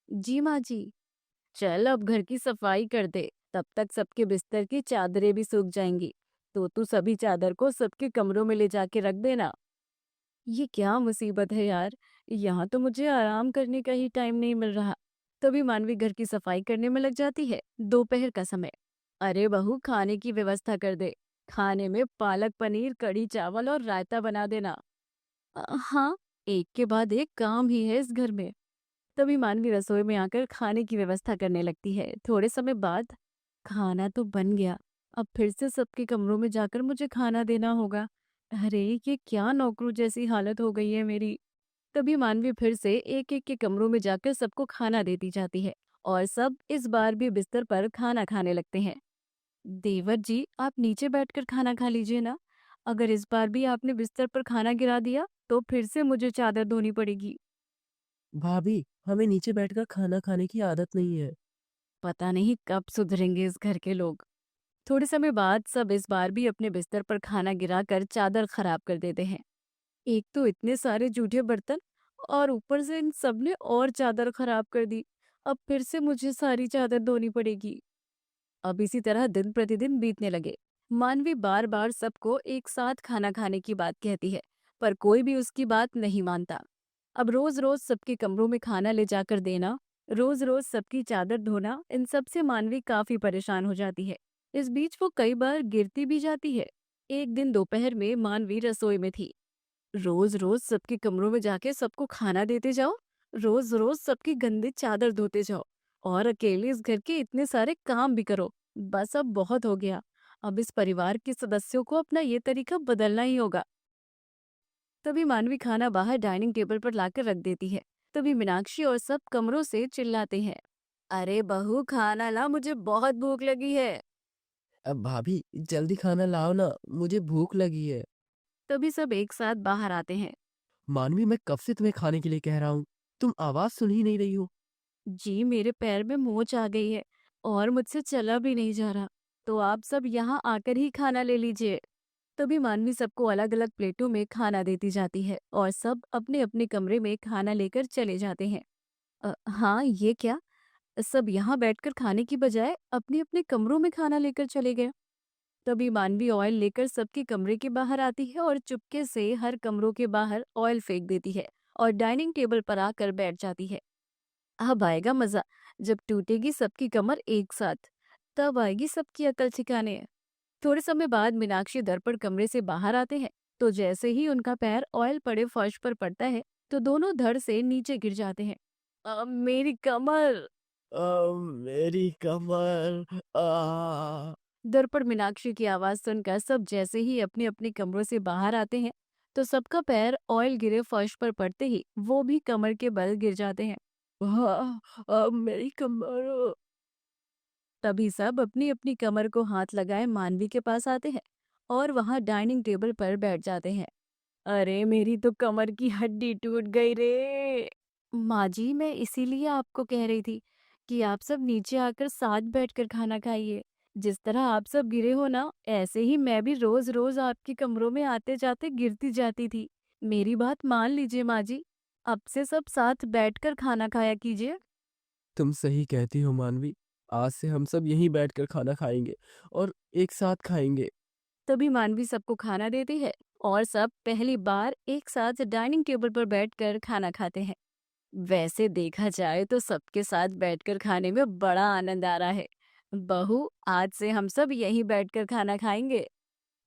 जी माँ जी। चल अब घर की सफाई कर दे, तब तक सबके बिस्तर की चादरें भी सूख जाएंगी। तो तू सभी चादर को सबके कमरों में ले जाके रख देना। ये क्या मुसीबत है यार, यहाँ तो मुझे आराम करने का ही टाइम नहीं मिल रहा। तभी मानवी घर की सफाई करने में लग जाती है। दोपहर का समय। अरे बहू, खाने की व्यवस्था कर दे। खाने में पालक पनीर, कढ़ी चावल और रायता बना देना। हाँ, एक के बाद एक काम ही है इस घर में। तभी मानवी रसोई में आकर खाने की व्यवस्था करने लगती है। थोड़े समय बाद खाना तो बन गया। अब फिर से सबके कमरों में जाकर मुझे खाना देना होगा। अरे ये क्या नौकरों जैसी हालत हो गई है मेरी। तभी मानवी फिर से एक एक के कमरों में जाकर सबको खाना देती जाती है और सब इस बार भी बिस्तर पर खाना खाने लगते हैं। देवर जी, आप नीचे बैठकर खाना खा लीजिए ना। अगर इस बार भी आपने बिस्तर पर खाना गिरा दिया तो फिर से मुझे चादर धोनी पड़ेगी। भाभी, हमें नीचे बैठकर खाना खाने की आदत नहीं है। पता नहीं कब सुधरेंगे इस घर के लोग। थोड़े समय बाद सब इस बार भी अपने बिस्तर पर खाना गिराकर चादर खराब कर देते हैं। एक तो इतने सारे जूठे बर्तन और ऊपर से इन सब ने और चादर खराब कर दी। अब फिर से मुझे सारी चादर धोनी पड़ेगी। अब इसी तरह दिन प्रतिदिन बीतने लगे। मानवी बार बार सबको एक साथ खाना खाने की बात कहती है, पर कोई भी उसकी बात नहीं मानता। अब रोज रोज सबके कमरों में खाना ले जाकर देना, रोज रोज सबकी चादर धोना, इन सब से मानवी काफी परेशान हो जाती है। इस बीच वो कई बार गिरती भी जाती है। एक दिन दोपहर में मानवी रसोई में थी। रोज रोज सबके कमरों में जाके सबको खाना देते जाओ, रोज रोज सबकी गंदी चादर धोते जाओ और अकेले इस घर के इतने सारे काम भी करो। बस अब बहुत हो गया। अब इस परिवार के सदस्यों को अपना ये तरीका बदलना ही होगा। तभी मानवी खाना बाहर डाइनिंग टेबल पर लाकर रख देती है। तभी मीनाक्षी और सब कमरों से चिल्लाते हैं, अरे बहू खाना ला, मुझे बहुत भूख लगी है। अब भाभी, जल्दी खाना लाओ ना, मुझे भूख लगी है। तभी सब एक साथ बाहर आते हैं। मानवी, मैं कब से तुम्हें खाने के लिए कह रहा हूँ, तुम आवाज सुन ही नहीं रही हो। जी, मेरे पैर में मोच आ गई है और मुझसे चला भी नहीं जा रहा। तो आप सब यहाँ आकर ही खाना ले लीजिए। तभी मानवी सबको अलग अलग प्लेटों में खाना देती जाती है और सब अपने अपने कमरे में खाना लेकर चले जाते हैं। हाँ, ये क्या? सब यहाँ बैठकर खाने की बजाय अपने अपने कमरों में खाना लेकर चले गए। तभी मानवी ऑयल लेकर सबके कमरे के बाहर आती है और चुपके से हर कमरों के बाहर ऑयल फेंक देती है और डाइनिंग टेबल पर आकर बैठ जाती है। अब आएगा मजा, जब टूटेगी सबकी कमर एक साथ। तब आएगी सबकी अकल ठिकाने। थोड़े समय बाद मीनाक्षी दर्पण कमरे से बाहर आते हैं। तो जैसे ही उनका पैर ऑयल पड़े फर्श पर पड़ता है तो दोनों धड़ से नीचे गिर जाते हैं। मेरी कमर। मेरी कमर। दर्पण मीनाक्षी की आवाज सुनकर सब जैसे ही अपने अपने कमरों से बाहर आते हैं तो सबका पैर ऑयल गिरे फर्श पर पड़ते ही वो भी कमर के बल गिर जाते हैं। मेरी कमर। तभी सब अपनी अपनी कमर को हाथ लगाए मानवी के पास आते हैं और वहां डाइनिंग टेबल पर बैठ जाते हैं। अरे मेरी तो कमर की हड्डी टूट गई रे। माँ जी, मैं इसीलिए आपको कह रही थी कि आप सब नीचे आकर साथ बैठकर खाना खाइए। जिस तरह आप सब गिरे हो ना, ऐसे ही मैं भी रोज रोज आपके कमरों में आते जाते गिरती जाती थी। मेरी बात मान लीजिए माँ जी, अब से सब साथ बैठकर खाना खाया कीजिए। तुम सही कहती हो मानवी, आज से हम सब यहीं बैठकर खाना खाएंगे और एक साथ खाएंगे। तभी मानवी सबको खाना देती है और सब पहली बार एक साथ डाइनिंग टेबल पर बैठकर खाना खाते हैं। वैसे देखा जाए तो सबके साथ बैठकर खाने में बड़ा आनंद आ रहा है। बहू, आज से हम सब यहीं बैठकर खाना खाएंगे।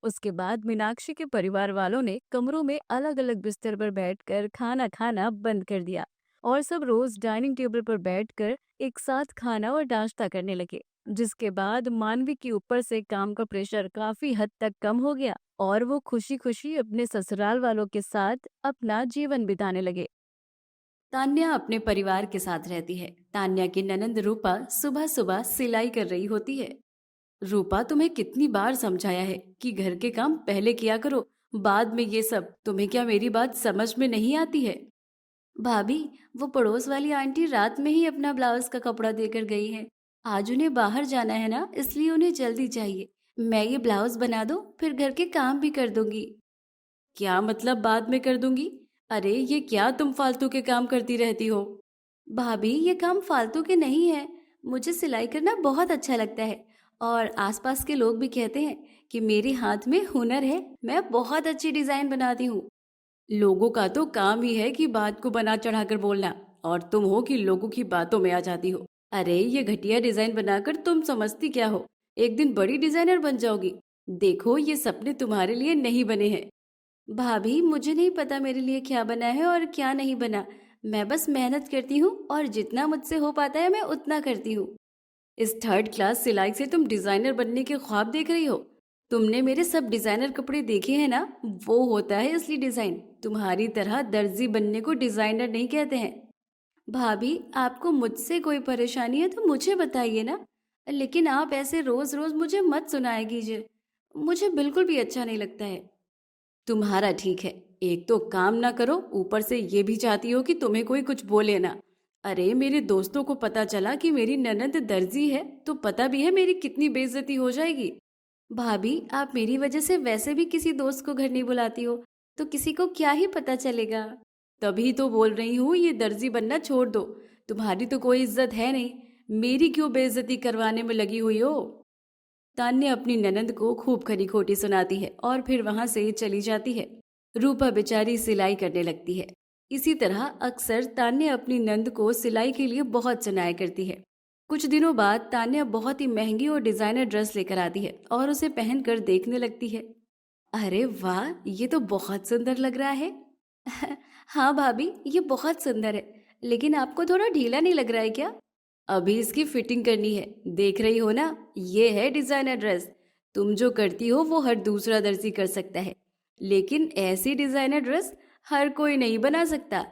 उसके बाद मीनाक्षी के परिवार वालों ने कमरों में अलग अलग बिस्तर पर बैठकर खाना खाना बंद कर दिया और सब रोज डाइनिंग टेबल पर बैठकर एक साथ खाना और नाश्ता करने लगे। जिसके बाद मानवी के ऊपर से काम का प्रेशर काफी हद तक कम हो गया और वो खुशी खुशी अपने ससुराल वालों के साथ अपना जीवन बिताने लगे। तान्या अपने परिवार के साथ रहती है। तान्या की ननंद रूपा सुबह सुबह सिलाई कर रही होती है। रूपा, तुम्हें कितनी बार समझाया है कि घर के काम पहले किया करो, बाद में ये सब। तुम्हें क्या मेरी बात समझ में नहीं आती है? भाभी, वो पड़ोस वाली आंटी रात में ही अपना ब्लाउज का कपड़ा देकर गई है। आज उन्हें बाहर जाना है ना, इसलिए उन्हें जल्दी चाहिए। मैं ये ब्लाउज बना दो, फिर घर के काम भी कर दूंगी। क्या मतलब बाद में कर दूंगी? अरे ये क्या तुम फालतू के काम करती रहती हो? भाभी, ये काम फालतू के नहीं है। मुझे सिलाई करना बहुत अच्छा लगता है और आसपास के लोग भी कहते हैं कि मेरे हाथ में हुनर है। मैं बहुत अच्छी डिजाइन बनाती हूँ। लोगों का तो काम ही है कि बात को बना चढ़ाकर बोलना, और तुम हो कि लोगों की बातों में आ जाती हो। अरे ये घटिया डिजाइन बनाकर तुम समझती क्या हो? एक दिन बड़ी डिजाइनर बन जाओगी। देखो, ये सपने तुम्हारे लिए नहीं बने हैं। भाभी, मुझे नहीं पता मेरे लिए क्या बना है और क्या नहीं बना। मैं बस मेहनत करती हूँ और जितना मुझसे हो पाता है मैं उतना करती हूँ। इस थर्ड क्लास सिलाई से तुम डिजाइनर बनने के ख्वाब देख रही हो? तुमने मेरे सब डिजाइनर कपड़े देखे हैं ना? वो होता है असली डिजाइन। तुम्हारी तरह दर्जी बनने को डिजाइनर नहीं कहते हैं। भाभी, आपको मुझसे कोई परेशानी है तो मुझे बताइए ना, लेकिन आप ऐसे रोज रोज मुझे मत सुनाया कीजिए। मुझे बिल्कुल भी अच्छा नहीं लगता है। तुम्हारा ठीक है, एक तो काम ना करो, ऊपर से ये भी चाहती हो कि तुम्हें कोई कुछ बोले ना। अरे मेरे दोस्तों को पता चला कि मेरी ननद दर्जी है तो पता भी है मेरी कितनी बेइज्जती हो जाएगी। भाभी, आप मेरी वजह से वैसे भी किसी दोस्त को घर नहीं बुलाती हो, तो किसी को क्या ही पता चलेगा। तभी तो बोल रही हूँ ये दर्जी बनना छोड़ दो। तुम्हारी तो कोई इज्जत है नहीं, मेरी क्यों बेइज्जती करवाने में लगी हुई हो? तान्या अपनी ननद को खूब खरी खोटी सुनाती है और फिर वहां से चली जाती है। रूपा बेचारी सिलाई करने लगती है। इसी तरह अक्सर तान्या अपनी नंद को सिलाई के लिए बहुत सुनाया करती है। कुछ दिनों बाद तान्या बहुत ही महंगी और डिजाइनर ड्रेस लेकर आती है और उसे पहनकर देखने लगती है। अरे वाह, ये तो बहुत सुंदर लग रहा है। हाँ भाभी, ये बहुत सुंदर है, लेकिन आपको थोड़ा ढीला नहीं लग रहा है क्या? अभी इसकी फिटिंग करनी है। देख रही हो ना, ये है डिजाइनर ड्रेस। तुम जो करती हो वो हर दूसरा दर्जी कर सकता है, लेकिन ऐसी डिजाइनर ड्रेस हर कोई नहीं बना सकता।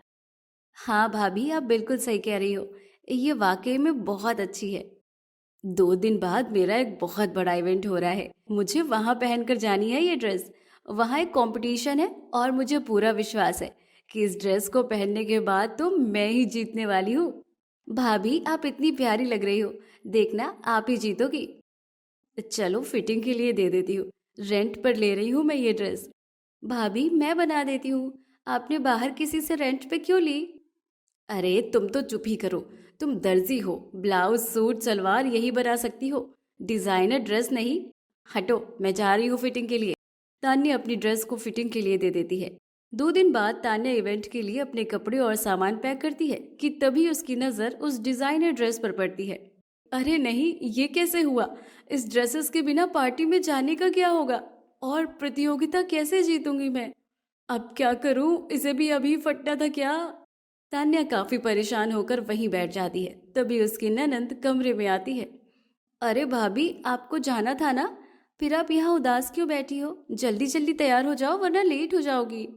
हाँ भाभी, आप बिल्कुल सही कह रही हो, ये वाकई में बहुत अच्छी है। 2 दिन बाद मेरा एक बहुत बड़ा इवेंट हो रहा है। मुझे वहां पहनकर जानी है ये ड्रेस। वहां एक कंपटीशन है और मुझे पूरा विश्वास है कि इस ड्रेस को पहनने के बाद तो मैं ही जीतने वाली हूँ। भाभी, आप इतनी प्यारी लग रही हो, देखना आप ही जीतोगी। चलो फिटिंग के लिए दे देती हूँ। रेंट पर ले रही हूँ मैं ये ड्रेस। भाभी, मैं बना देती हूँ। आपने बाहर किसी से रेंट पे क्यों ली? अरे तुम तो चुप ही करो। तुम दर्जी हो, ब्लाउज सूट सलवार यही बना सकती हो, डिजाइनर ड्रेस नहीं। हटो, मैं जा रही हूँ फिटिंग के लिए। तान्या अपनी ड्रेस को फिटिंग के लिए दे देती है। 2 दिन बाद तान्या इवेंट के लिए अपने कपड़े और सामान पैक करती है कि तभी उसकी नजर उस डिजाइनर ड्रेस पर पड़ती है। अरे नहीं, ये कैसे हुआ? इस ड्रेसेस के बिना पार्टी में जाने का क्या होगा? और प्रतियोगिता कैसे जीतूंगी मैं? अब क्या करूं? इसे भी अभी फटना था क्या? तान्या काफी परेशान होकर वहीं बैठ जाती है। तभी उसकी ननंद कमरे में आती है। अरे भाभी, आपको जाना था ना, फिर आप यहाँ उदास क्यों बैठी हो? जल्दी जल्दी तैयार हो जाओ वरना लेट हो जाओगी।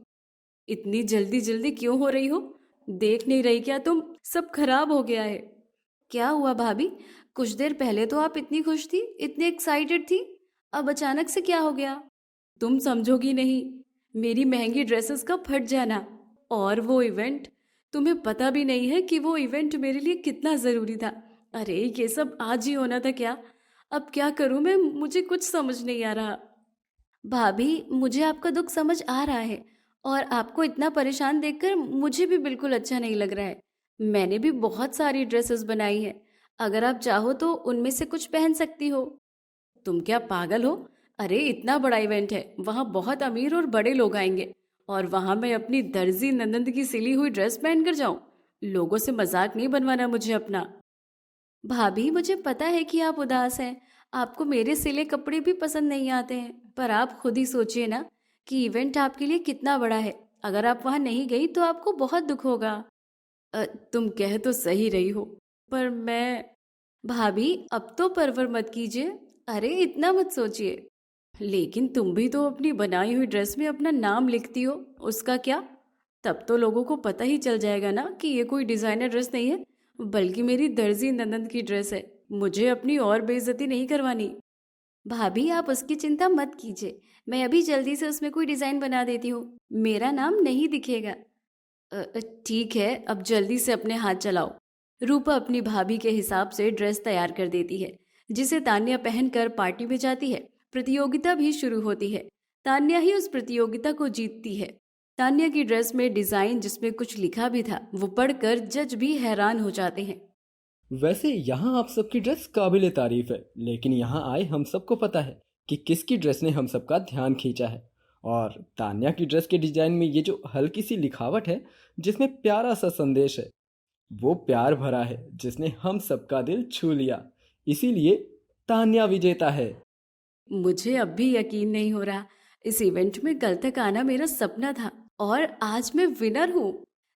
इतनी जल्दी जल्दी क्यों हो रही हो? देख नहीं रही क्या तुम? सब खराब हो गया है। क्या हुआ भाभी? कुछ देर पहले तो आप इतनी खुश थी, इतनी एक्साइटेड थी, अब अचानक से क्या हो गया? तुम समझोगी नहीं, मेरी महंगी ड्रेसेस का फट जाना और वो इवेंट। तुम्हें पता भी नहीं है कि वो इवेंट मेरे लिए कितना जरूरी था। अरे ये सब आज ही होना था क्या? अब क्या करूं मैं? मुझे कुछ समझ नहीं आ रहा। भाभी, मुझे आपका दुख समझ आ रहा है और आपको इतना परेशान देखकर मुझे भी बिल्कुल अच्छा नहीं लग रहा है। मैंने भी बहुत सारी ड्रेसेस बनाई हैं, अगर आप चाहो तो उनमें से कुछ पहन सकती हो। तुम क्या पागल हो? अरे इतना बड़ा इवेंट है, वहां बहुत अमीर और बड़े लोग आएंगे और वहां मैं अपनी दर्जी ननंद की सिली हुई ड्रेस पहन कर जाऊं? लोगों से मजाक नहीं बनवाना मुझे अपना। भाभी, मुझे पता है कि आप उदास हैं, आपको मेरे सिले कपड़े भी पसंद नहीं आते हैं, पर आप खुद ही सोचिए ना कि इवेंट आपके लिए कितना बड़ा है। अगर आप वहां नहीं गई तो आपको बहुत दुख होगा। तुम कह तो सही रही हो, पर मैं। भाभी, अब तो परवर मत कीजिए। अरे इतना मत सोचिए। लेकिन तुम भी तो अपनी बनाई हुई ड्रेस में अपना नाम लिखती हो, उसका क्या? तब तो लोगों को पता ही चल जाएगा ना कि ये कोई डिजाइनर ड्रेस नहीं है, बल्कि मेरी दर्जी ननंद की ड्रेस है। मुझे अपनी और बेइज्जती नहीं करवानी। भाभी आप उसकी चिंता मत कीजिए, मैं अभी जल्दी से उसमें कोई डिजाइन बना देती हूँ, मेरा नाम नहीं दिखेगा। ठीक है, अब जल्दी से अपने हाथ चलाओ। रूपा अपनी भाभी के हिसाब से ड्रेस तैयार कर देती है, जिसे तान्या पहनकर पार्टी में जाती है। प्रतियोगिता भी शुरू होती है। तान्या ही उस प्रतियोगिता को जीतती है। तान्या की ड्रेस में डिजाइन जिसमें कुछ लिखा भी था, वो पढ़कर जज भी हैरान हो जाते हैं। वैसे यहाँ आप सबकी ड्रेस काबिले तारीफ है, लेकिन यहाँ आए हम सबको पता है कि किसकी ड्रेस ने हम सबका ध्यान खींचा है। और तान्या की ड्रेस के डिजाइन में ये जो हल्की सी लिखावट है, जिसमें प्यारा सा संदेश है, वो प्यार भरा है जिसने हम सबका दिल छू लिया। इसीलिए तान्या विजेता है। मुझे अब भी यकीन नहीं हो रहा, इस इवेंट में कल तक आना मेरा सपना था और आज मैं विनर हूँ।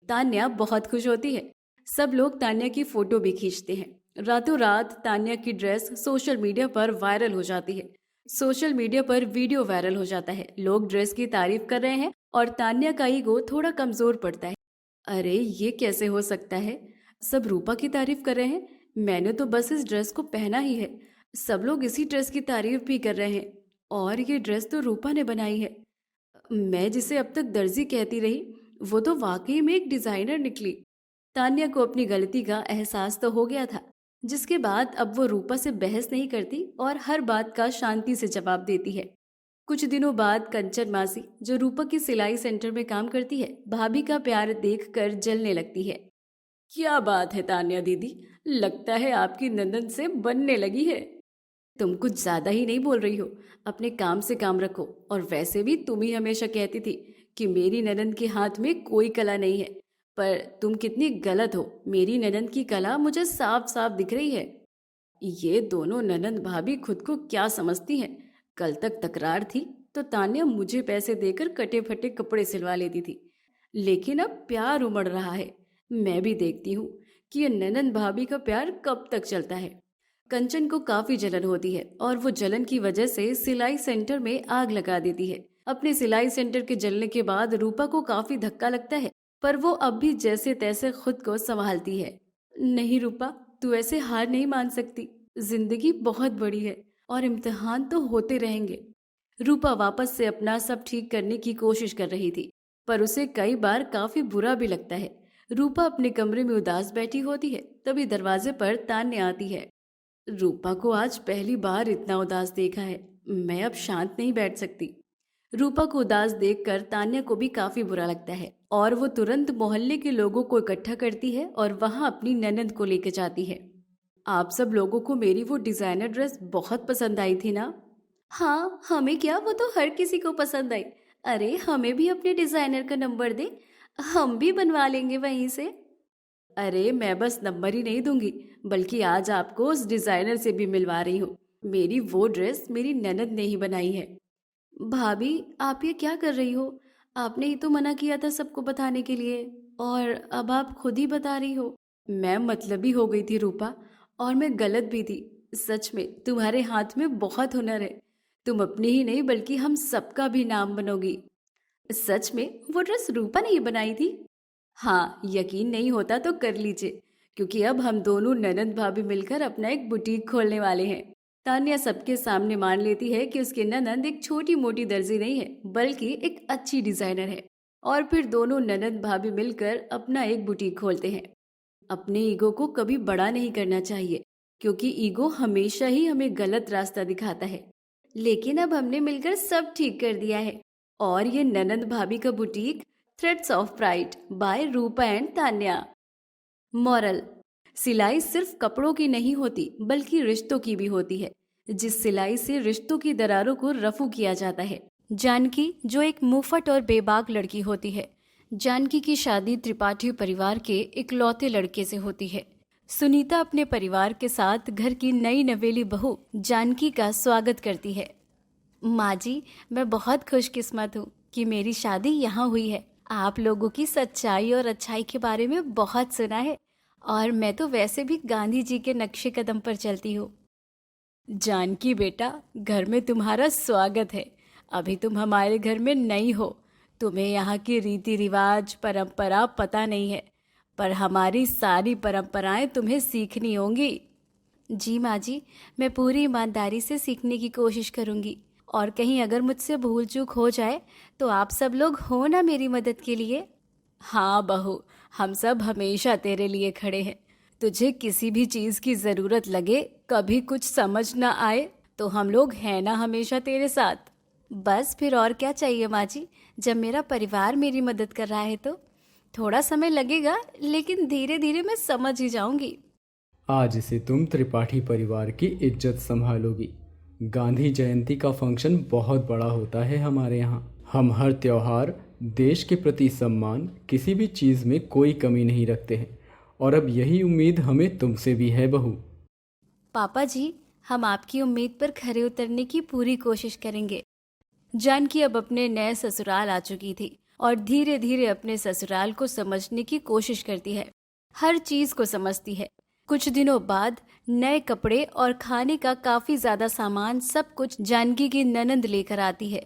तान्या बहुत खुश होती है। सब लोग तान्या की फोटो भी खींचते हैं। रातों रात तान्या की ड्रेस सोशल मीडिया पर वायरल हो जाती है। सोशल मीडिया पर वीडियो वायरल हो जाता है। लोग ड्रेस की तारीफ कर रहे हैं और तान्या का ईगो थोड़ा कमजोर पड़ता है। अरे ये कैसे हो सकता है, सब रूपा की तारीफ कर रहे हैं, मैंने तो बस इस ड्रेस को पहना ही है। सब लोग इसी ड्रेस की तारीफ भी कर रहे हैं और ये ड्रेस तो रूपा ने बनाई है। मैं जिसे अब तक दर्जी कहती रही, वो तो वाकई में एक डिजाइनर निकली। तान्या को अपनी गलती का एहसास तो हो गया था, जिसके बाद अब वो रूपा से बहस नहीं करती और हर बात का शांति से जवाब देती है। कुछ दिनों बाद कंचन मासी, जो रूपा की सिलाई सेंटर में काम करती है, भाभी का प्यार देखकर जलने लगती है। क्या बात है तान्या दीदी, लगता है आपकी नंदन से बनने लगी है। तुम कुछ ज्यादा ही नहीं बोल रही हो, अपने काम से काम रखो। और वैसे भी तुम ही हमेशा कहती थी कि मेरी ननंद के हाथ में कोई कला नहीं है, पर तुम कितनी गलत हो। मेरी ननंद की कला मुझे साफ साफ दिख रही है। ये दोनों ननंद भाभी खुद को क्या समझती हैं। कल तक तकरार थी तो तान्या मुझे पैसे देकर कटे फटे कपड़े सिलवा लेती थी, लेकिन अब प्यार उमड़ रहा है। मैं भी देखती हूँ कि ये ननंद भाभी का प्यार कब तक चलता है। कंचन को काफी जलन होती है और वो जलन की वजह से सिलाई सेंटर में आग लगा देती है। अपने सिलाई सेंटर के जलने के बाद रूपा को काफी धक्का लगता है, पर वो अब भी जैसे तैसे खुद को संभालती है। नहीं रूपा, तू ऐसे हार नहीं मान सकती। जिंदगी बहुत बड़ी है और इम्तिहान तो होते रहेंगे। रूपा वापस से अपना सब ठीक करने की कोशिश कर रही थी, पर उसे कई बार काफी बुरा भी लगता है। रूपा अपने कमरे में उदास बैठी होती है, तभी दरवाजे पर तान्या आती है। रूपा को आज पहली बार इतना उदास देखा है, मैं अब शांत नहीं बैठ सकती। रूपा को उदास देखकर तान्या को भी काफी बुरा लगता है और वो तुरंत मोहल्ले के लोगों को इकट्ठा करती है और वहां अपनी ननद को लेकर जाती है। आप सब लोगों को मेरी वो डिजाइनर ड्रेस बहुत पसंद आई थी ना? हाँ, हमें क्या, वो तो हर किसी को पसंद आई। अरे हमें भी अपने डिजाइनर का नंबर दे, हम भी बनवा लेंगे वहीं से। अरे मैं बस नंबर ही नहीं दूंगी, बल्कि आज आपको उस डिजाइनर से भी मिलवा रही हूँ। मेरी वो ड्रेस मेरी ननद ने ही बनाई है। भाभी आप ये क्या कर रही हो? आपने ही तो मना किया था सबको बताने के लिए, और अब आप खुद ही बता रही हो। मैं मतलबी हो गई थी रूपा, और मैं गलत भी थी। सच में तुम्हारे हाथ में बहुत हुनर है। तुम अपनी ही नहीं बल्कि हम सबका भी नाम बनोगी। सच में वो ड्रेस रूपा ने ही बनाई थी? हाँ, यकीन नहीं होता तो कर लीजिए, क्योंकि अब हम दोनों ननद भाभी मिलकर अपना एक बुटीक खोलने वाले हैं। तान्या सबके सामने मान लेती है कि उसकी ननद एक छोटी मोटी दर्जी नहीं है, बल्कि एक अच्छी डिजाइनर है। और फिर दोनों ननद भाभी मिलकर अपना एक बुटीक खोलते हैं। अपने ईगो को कभी बड़ा नहीं करना चाहिए, क्योंकि ईगो हमेशा ही हमें गलत रास्ता दिखाता है। लेकिन अब हमने मिलकर सब ठीक कर दिया है, और ये ननद भाभी का boutique threads of pride by Rupa and Tanya. Moral: सिलाई सिर्फ कपड़ों की नहीं होती, बल्कि रिश्तों की भी होती है, जिस सिलाई से रिश्तों की दरारों को रफू किया जाता है। जानकी, जो एक मुफ्त और बेबाक लड़की होती है। जानकी की शादी त्रिपाठी परिवार के इकलौते लड़के से होती है। सुनीता अपने परिवार के साथ घर की नई नवेली बहू जानकी का स्वागत करती है। माँ जी, मैं बहुत खुशकिस्मत हूँ कि मेरी शादी यहाँ हुई है। आप लोगों की सच्चाई और अच्छाई के बारे में बहुत सुना है, और मैं तो वैसे भी गांधी जी के नक्शे कदम पर चलती हूँ। जानकी बेटा, घर में तुम्हारा स्वागत है। अभी तुम हमारे घर में नई हो, तुम्हें यहाँ की रीति रिवाज परंपरा पता नहीं है, पर हमारी सारी परंपराएं तुम्हें सीखनी होंगी। जी माँ जी, मैं पूरी ईमानदारी से सीखने की कोशिश करूँगी। और कहीं अगर मुझसे भूल चूक हो जाए तो आप सब लोग हो ना मेरी मदद के लिए। हाँ बहू, हम सब हमेशा तेरे लिए खड़े हैं। तुझे किसी भी चीज़ की ज़रूरत लगे, कभी कुछ समझ ना आए, तो हम लोग हैं ना हमेशा तेरे साथ। बस फिर और क्या चाहिए माँ जी, जब मेरा परिवार मेरी मदद कर रहा है तो। थोड़ा समय लगेगा लेकिन धीरे धीरे मैं समझ ही जाऊंगी। आज से तुम त्रिपाठी परिवार की इज्जत संभालोगी। गांधी जयंती का फंक्शन बहुत बड़ा होता है हमारे यहाँ। हम हर त्योहार, देश के प्रति सम्मान, किसी भी चीज़ में कोई कमी नहीं रखते हैं। और अब यही उम्मीद हमें तुमसे भी है बहू। पापा जी, हम आपकी उम्मीद पर खरे उतरने की पूरी कोशिश करेंगे। जानकी अब अपने नए ससुराल आ चुकी थी और धीरे धीरे अपने ससुराल को समझने की कोशिश करती है। हर चीज को समझती है। कुछ दिनों बाद नए कपड़े और खाने का काफी ज्यादा सामान सब कुछ जानकी की ननंद लेकर आती है।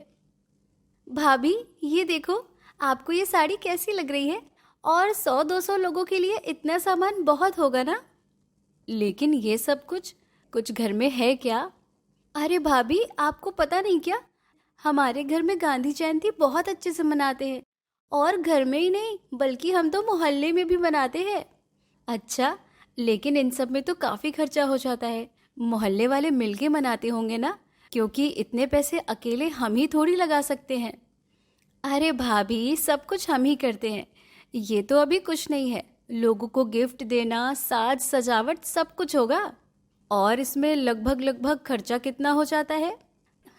भाभी, ये देखो, आपको ये साड़ी कैसी लग रही है? और 100-200 लोगों के लिए इतना सामान बहुत होगा ना? लेकिन ये सब कुछ कुछ घर में है क्या? अरे भाभी, आपको पता नहीं क्या? हमारे घर में गांधी जयंती बहुत अच्छे से मनाते हैं। और घर में ही नहीं बल्कि हम तो मोहल्ले में भी मनाते हैं। अच्छा, लेकिन इन सब में तो काफी खर्चा हो जाता है। मोहल्ले वाले मिलके मनाते होंगे ना, क्योंकि इतने पैसे अकेले हम ही थोड़ी लगा सकते हैं। अरे भाभी, सब कुछ हम ही करते हैं। ये तो अभी कुछ नहीं है। लोगों को गिफ्ट देना, साज सजावट सब कुछ होगा। और इसमें लगभग लगभग खर्चा कितना हो जाता है?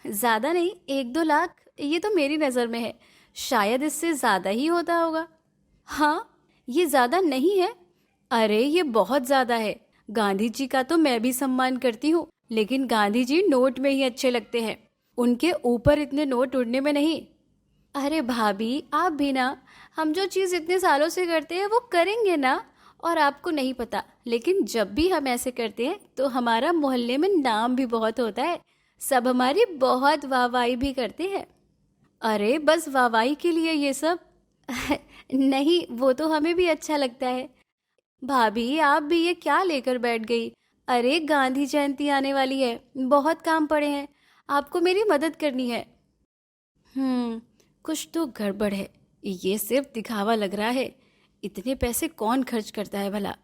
ज्यादा नहीं, 1-2 लाख। ये तो मेरी नजर में है, शायद इससे ज्यादा ही होता होगा। हाँ, ये ज्यादा नहीं है। अरे ये बहुत ज्यादा है। गांधी जी का तो मैं भी सम्मान करती हूँ, लेकिन गांधी जी नोट में ही अच्छे लगते हैं। उनके ऊपर इतने नोट उड़ने में नहीं। अरे भाभी, आप भी ना, हम जो चीज इतने सालों से करते हैं वो करेंगे ना। और आपको नहीं पता, लेकिन जब भी हम ऐसे करते हैं तो हमारा मोहल्ले में नाम भी बहुत होता है। सब हमारी बहुत वाहवाही भी करते हैं। अरे बस वाहवाही के लिए ये सब? नहीं, वो तो हमें भी अच्छा लगता है। भाभी, आप भी ये क्या लेकर बैठ गई? अरे गांधी जयंती आने वाली है, बहुत काम पड़े हैं। आपको मेरी मदद करनी है। कुछ तो गड़बड़ है। ये सिर्फ दिखावा लग रहा है। इतने पैसे कौन खर्च करता है भला?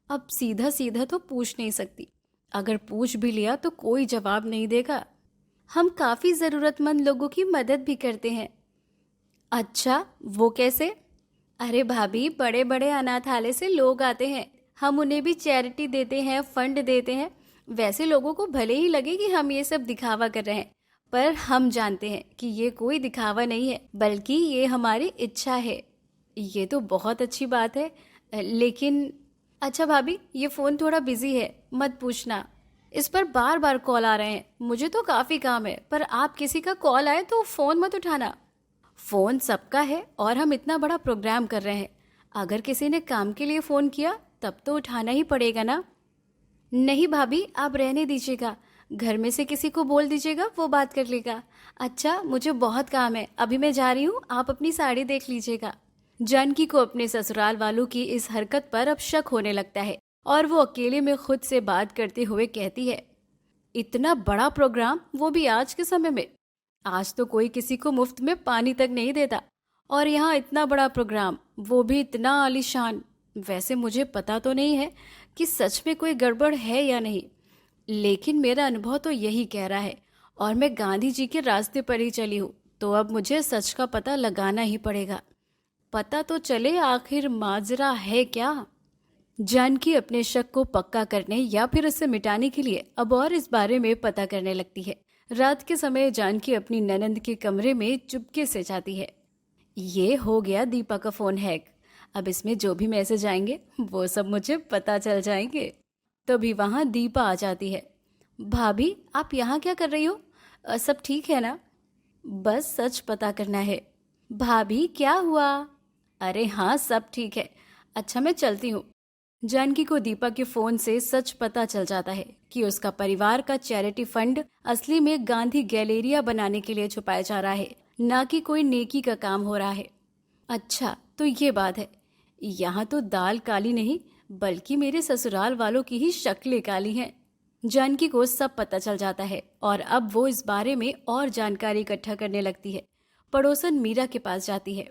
अब सीधा सीधा तो पूछ नहीं सकती। अगर पूछ भी लिया तो कोई जवाब नहीं देगा। हम काफी जरूरतमंद लोगों की मदद भी करते हैं। अच्छा, वो कैसे? अरे भाभी, बड़े बड़े अनाथालय से लोग आते हैं, हम उन्हें भी चैरिटी देते हैं, फंड देते हैं। वैसे लोगों को भले ही लगे कि हम ये सब दिखावा कर रहे हैं, पर हम जानते हैं कि ये कोई दिखावा नहीं है, बल्कि ये हमारी इच्छा है। ये तो बहुत अच्छी बात है, लेकिन अच्छा भाभी, ये फ़ोन थोड़ा बिजी है, मत पूछना। इस पर बार बार कॉल आ रहे हैं। मुझे तो काफ़ी काम है, पर आप किसी का कॉल आए तो फ़ोन मत उठाना। फ़ोन सबका है और हम इतना बड़ा प्रोग्राम कर रहे हैं। अगर किसी ने काम के लिए फ़ोन किया तब तो उठाना ही पड़ेगा ना। नहीं भाभी, आप रहने दीजिएगा। घर में से किसी को बोल दीजिएगा, वो बात कर लेगा। अच्छा, मुझे बहुत काम है, अभी मैं जा रही हूँ, आप अपनी साड़ी देख लीजिएगा। जानकी को अपने ससुराल वालों की इस हरकत पर अब शक होने लगता है और वो अकेले में खुद से बात करते हुए कहती है, इतना बड़ा प्रोग्राम, वो भी आज के समय में? आज तो कोई किसी को मुफ्त में पानी तक नहीं देता, और यहाँ इतना बड़ा प्रोग्राम, वो भी इतना आलीशान। वैसे मुझे पता तो नहीं है कि सच में कोई गड़बड़ है या नहीं, लेकिन मेरा अनुभव तो यही कह रहा है और मैं गांधी जी के रास्ते पर ही चली हूँ, तो अब मुझे सच का पता लगाना ही पड़ेगा। पता तो चले आखिर माजरा है क्या। जानकी अपने शक को पक्का करने या फिर उसे मिटाने के लिए अब और इस बारे में पता करने लगती है। रात के समय जानकी अपनी ननंद के कमरे में चुपके से जाती है। ये हो गया दीपा का फोन हैक। अब इसमें जो भी मैसेज आएंगे वो सब मुझे पता चल जाएंगे। तभी वहां दीपा आ जाती है। भाभी, आप यहाँ क्या कर रही हो? सब ठीक है ना? बस सच पता करना है। भाभी, क्या हुआ? अरे हाँ, सब ठीक है। अच्छा, मैं चलती हूँ। जानकी को दीपा के फोन से सच पता चल जाता है कि उसका परिवार का चैरिटी फंड असली में गांधी गैलेरिया बनाने के लिए छुपाया जा रहा है, ना कि कोई नेकी का काम हो रहा है। अच्छा, तो ये बात है। यहाँ तो दाल काली नहीं बल्कि मेरे ससुराल वालों की ही शक्लें काली हैं। जानकी को सब पता चल जाता है और अब वो इस बारे में और जानकारी इकट्ठा करने लगती है। पड़ोसन मीरा के पास जाती है।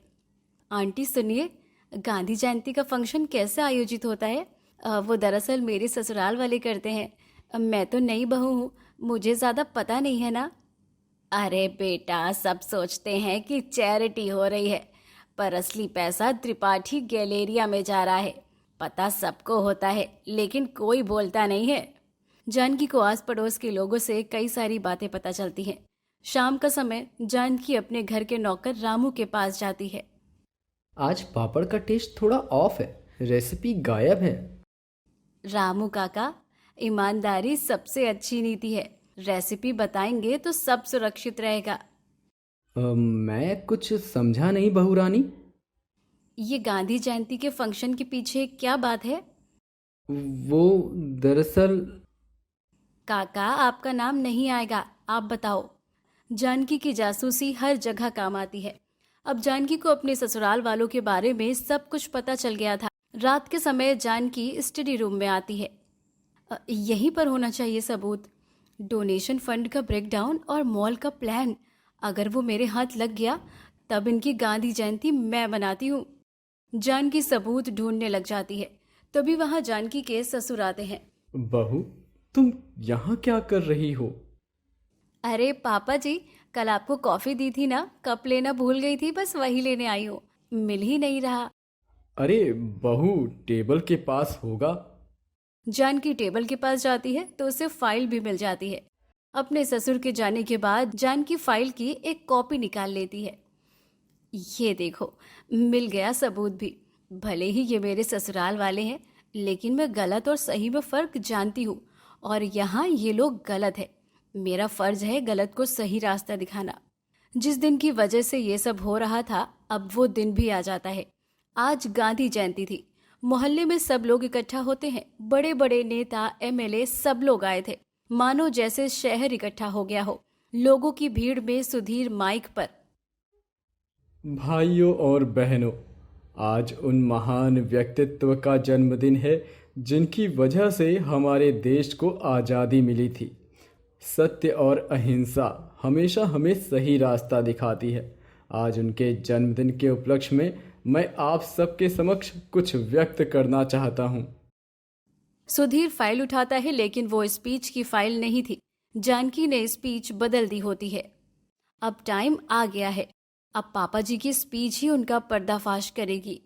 आंटी सुनिए, गांधी जयंती का फंक्शन कैसे आयोजित होता है? वो दरअसल मेरे ससुराल वाले करते हैं। मैं तो नई बहू हूँ, मुझे ज़्यादा पता नहीं है ना। अरे बेटा, सब सोचते हैं कि चैरिटी हो रही है, पर असली पैसा त्रिपाठी गैलेरिया में जा रहा है। पता सबको होता है, लेकिन कोई बोलता नहीं है। जानकी को आस पड़ोस के लोगों से कई सारी बातें पता चलती हैं। शाम का समय जानकी अपने घर के नौकर रामू के पास जाती है। आज पापड़ का टेस्ट थोड़ा ऑफ है, रेसिपी गायब है। रामू काका, ईमानदारी सबसे अच्छी नीति है। रेसिपी बताएंगे तो सब सुरक्षित रहेगा। मैं कुछ समझा नहीं बहू रानी। ये गांधी जयंती के फंक्शन के पीछे क्या बात है? वो दरअसल काका, आपका नाम नहीं आएगा, आप बताओ। जानकी की जासूसी हर जगह काम आती है। अब जानकी को अपने ससुराल वालों के बारे में सब कुछ पता चल गया था। रात के समय जानकी स्टडी रूम में आती है। यहीं पर होना चाहिए सबूत। डोनेशन फंड का ब्रेकडाउन और मॉल का प्लान। अगर वो मेरे हाथ लग गया तब इनकी गांधी जयंती मैं मनाती हूँ। जानकी सबूत ढूंढने लग जाती है। तभी वहां जानकी के ससुर आते हैं। बहू, तुम यहाँ क्या कर रही हो? अरे पापा जी, कल आपको कॉफी दी थी ना, कप लेना भूल गई थी, बस वही लेने आई हूँ। मिल ही नहीं रहा। अरे बहू, टेबल के पास होगा। जानकी टेबल के पास जाती है तो उसे फाइल भी मिल जाती है। अपने ससुर के जाने के बाद जानकी फाइल की एक कॉपी निकाल लेती है। ये देखो, मिल गया सबूत भी। भले ही ये मेरे ससुराल वाले हैं, लेकिन मैं गलत और सही में फर्क जानती हूँ, और यहाँ ये लोग गलत है। मेरा फर्ज है गलत को सही रास्ता दिखाना। जिस दिन की वजह से ये सब हो रहा था, अब वो दिन भी आ जाता है। आज गांधी जयंती थी। मोहल्ले में सब लोग इकट्ठा होते हैं। बड़े बड़े नेता, एमएलए सब लोग आए थे, मानो जैसे शहर इकट्ठा हो गया हो। लोगों की भीड़ में सुधीर माइक पर। भाइयों और बहनों, आज उन महान व्यक्तित्व का जन्मदिन है जिनकी वजह से हमारे देश को आज़ादी मिली थी। सत्य और अहिंसा हमेशा हमें सही रास्ता दिखाती है। आज उनके जन्मदिन के उपलक्ष्य में मैं आप सबके समक्ष कुछ व्यक्त करना चाहता हूँ। सुधीर फाइल उठाता है, लेकिन वो स्पीच की फाइल नहीं थी। जानकी ने स्पीच बदल दी होती है। अब टाइम आ गया है। अब पापा जी की स्पीच ही उनका पर्दाफाश करेगी।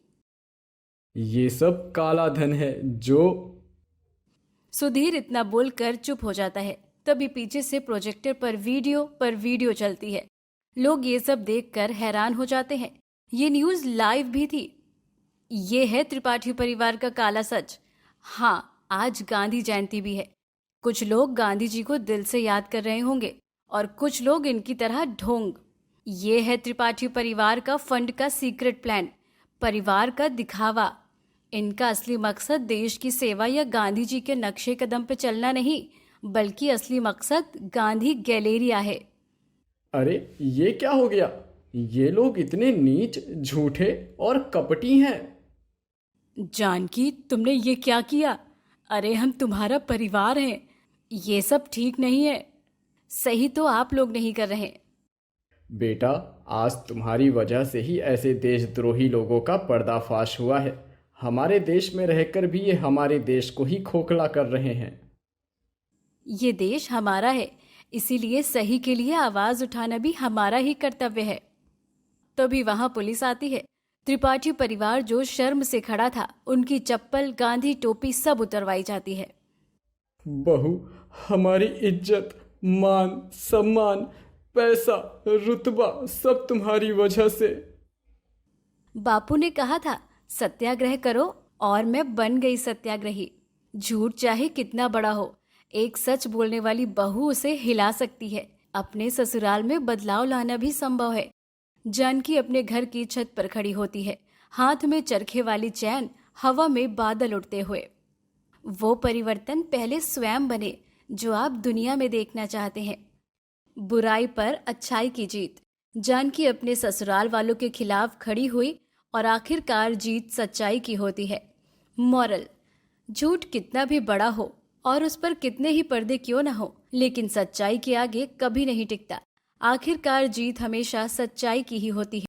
ये सब काला धन है जो। सुधीर इतना बोलकर चुप हो जाता है। तभी पीछे से प्रोजेक्टर पर वीडियो चलती है। लोग ये सब देखकर हैरान हो जाते हैं। ये न्यूज़ लाइव भी थी। ये है त्रिपाठी परिवार का काला सच। हाँ, आज गांधी जयंती भी है। कुछ लोग गांधी जी को दिल से याद कर रहे होंगे और कुछ लोग इनकी तरह ढोंग। ये है त्रिपाठी परिवार का फंड का सीक्रेट प्लान, परिवार का दिखावा। इनका असली मकसद देश की सेवा या गांधी जी के नक्शे कदम पे चलना नहीं, बल्कि असली मकसद गांधी गैलेरिया है। अरे ये क्या हो गया? ये लोग इतने नीच, झूठे और कपटी हैं। जानकी, तुमने ये क्या किया? अरे हम तुम्हारा परिवार हैं। ये सब ठीक नहीं है। सही तो आप लोग नहीं कर रहे। बेटा, आज तुम्हारी वजह से ही ऐसे देशद्रोही लोगों का पर्दाफाश हुआ है। हमारे देश में रहकर भी ये हमारे देश को ही खोखला कर रहे हैं। ये देश हमारा है, इसीलिए सही के लिए आवाज उठाना भी हमारा ही कर्तव्य है। तभी वहां पुलिस आती है। त्रिपाठी परिवार जो शर्म से खड़ा था, उनकी चप्पल, गांधी टोपी सब उतरवाई जाती है। बहू, हमारी इज्जत, मान, सम्मान, पैसा, रुतबा सब तुम्हारी वजह से। बापू ने कहा था सत्याग्रह करो, और मैं बन गई सत्याग्रही। झूठ चाहे कितना बड़ा हो, एक सच बोलने वाली बहू उसे हिला सकती है। अपने ससुराल में बदलाव लाना भी संभव है। जानकी अपने घर की छत पर खड़ी होती है, हाथ में चरखे वाली चैन, हवा में बादल उड़ते हुए। वो परिवर्तन पहले स्वयं बने जो आप दुनिया में देखना चाहते हैं। बुराई पर अच्छाई की जीत। जानकी अपने ससुराल वालों के खिलाफ खड़ी हुई और आखिरकार जीत सच्चाई की होती है। मॉरल: झूठ कितना भी बड़ा हो, और उस पर कितने ही पर्दे क्यों न हो, लेकिन सच्चाई के आगे कभी नहीं टिकता। आखिरकार जीत हमेशा सच्चाई की ही होती है।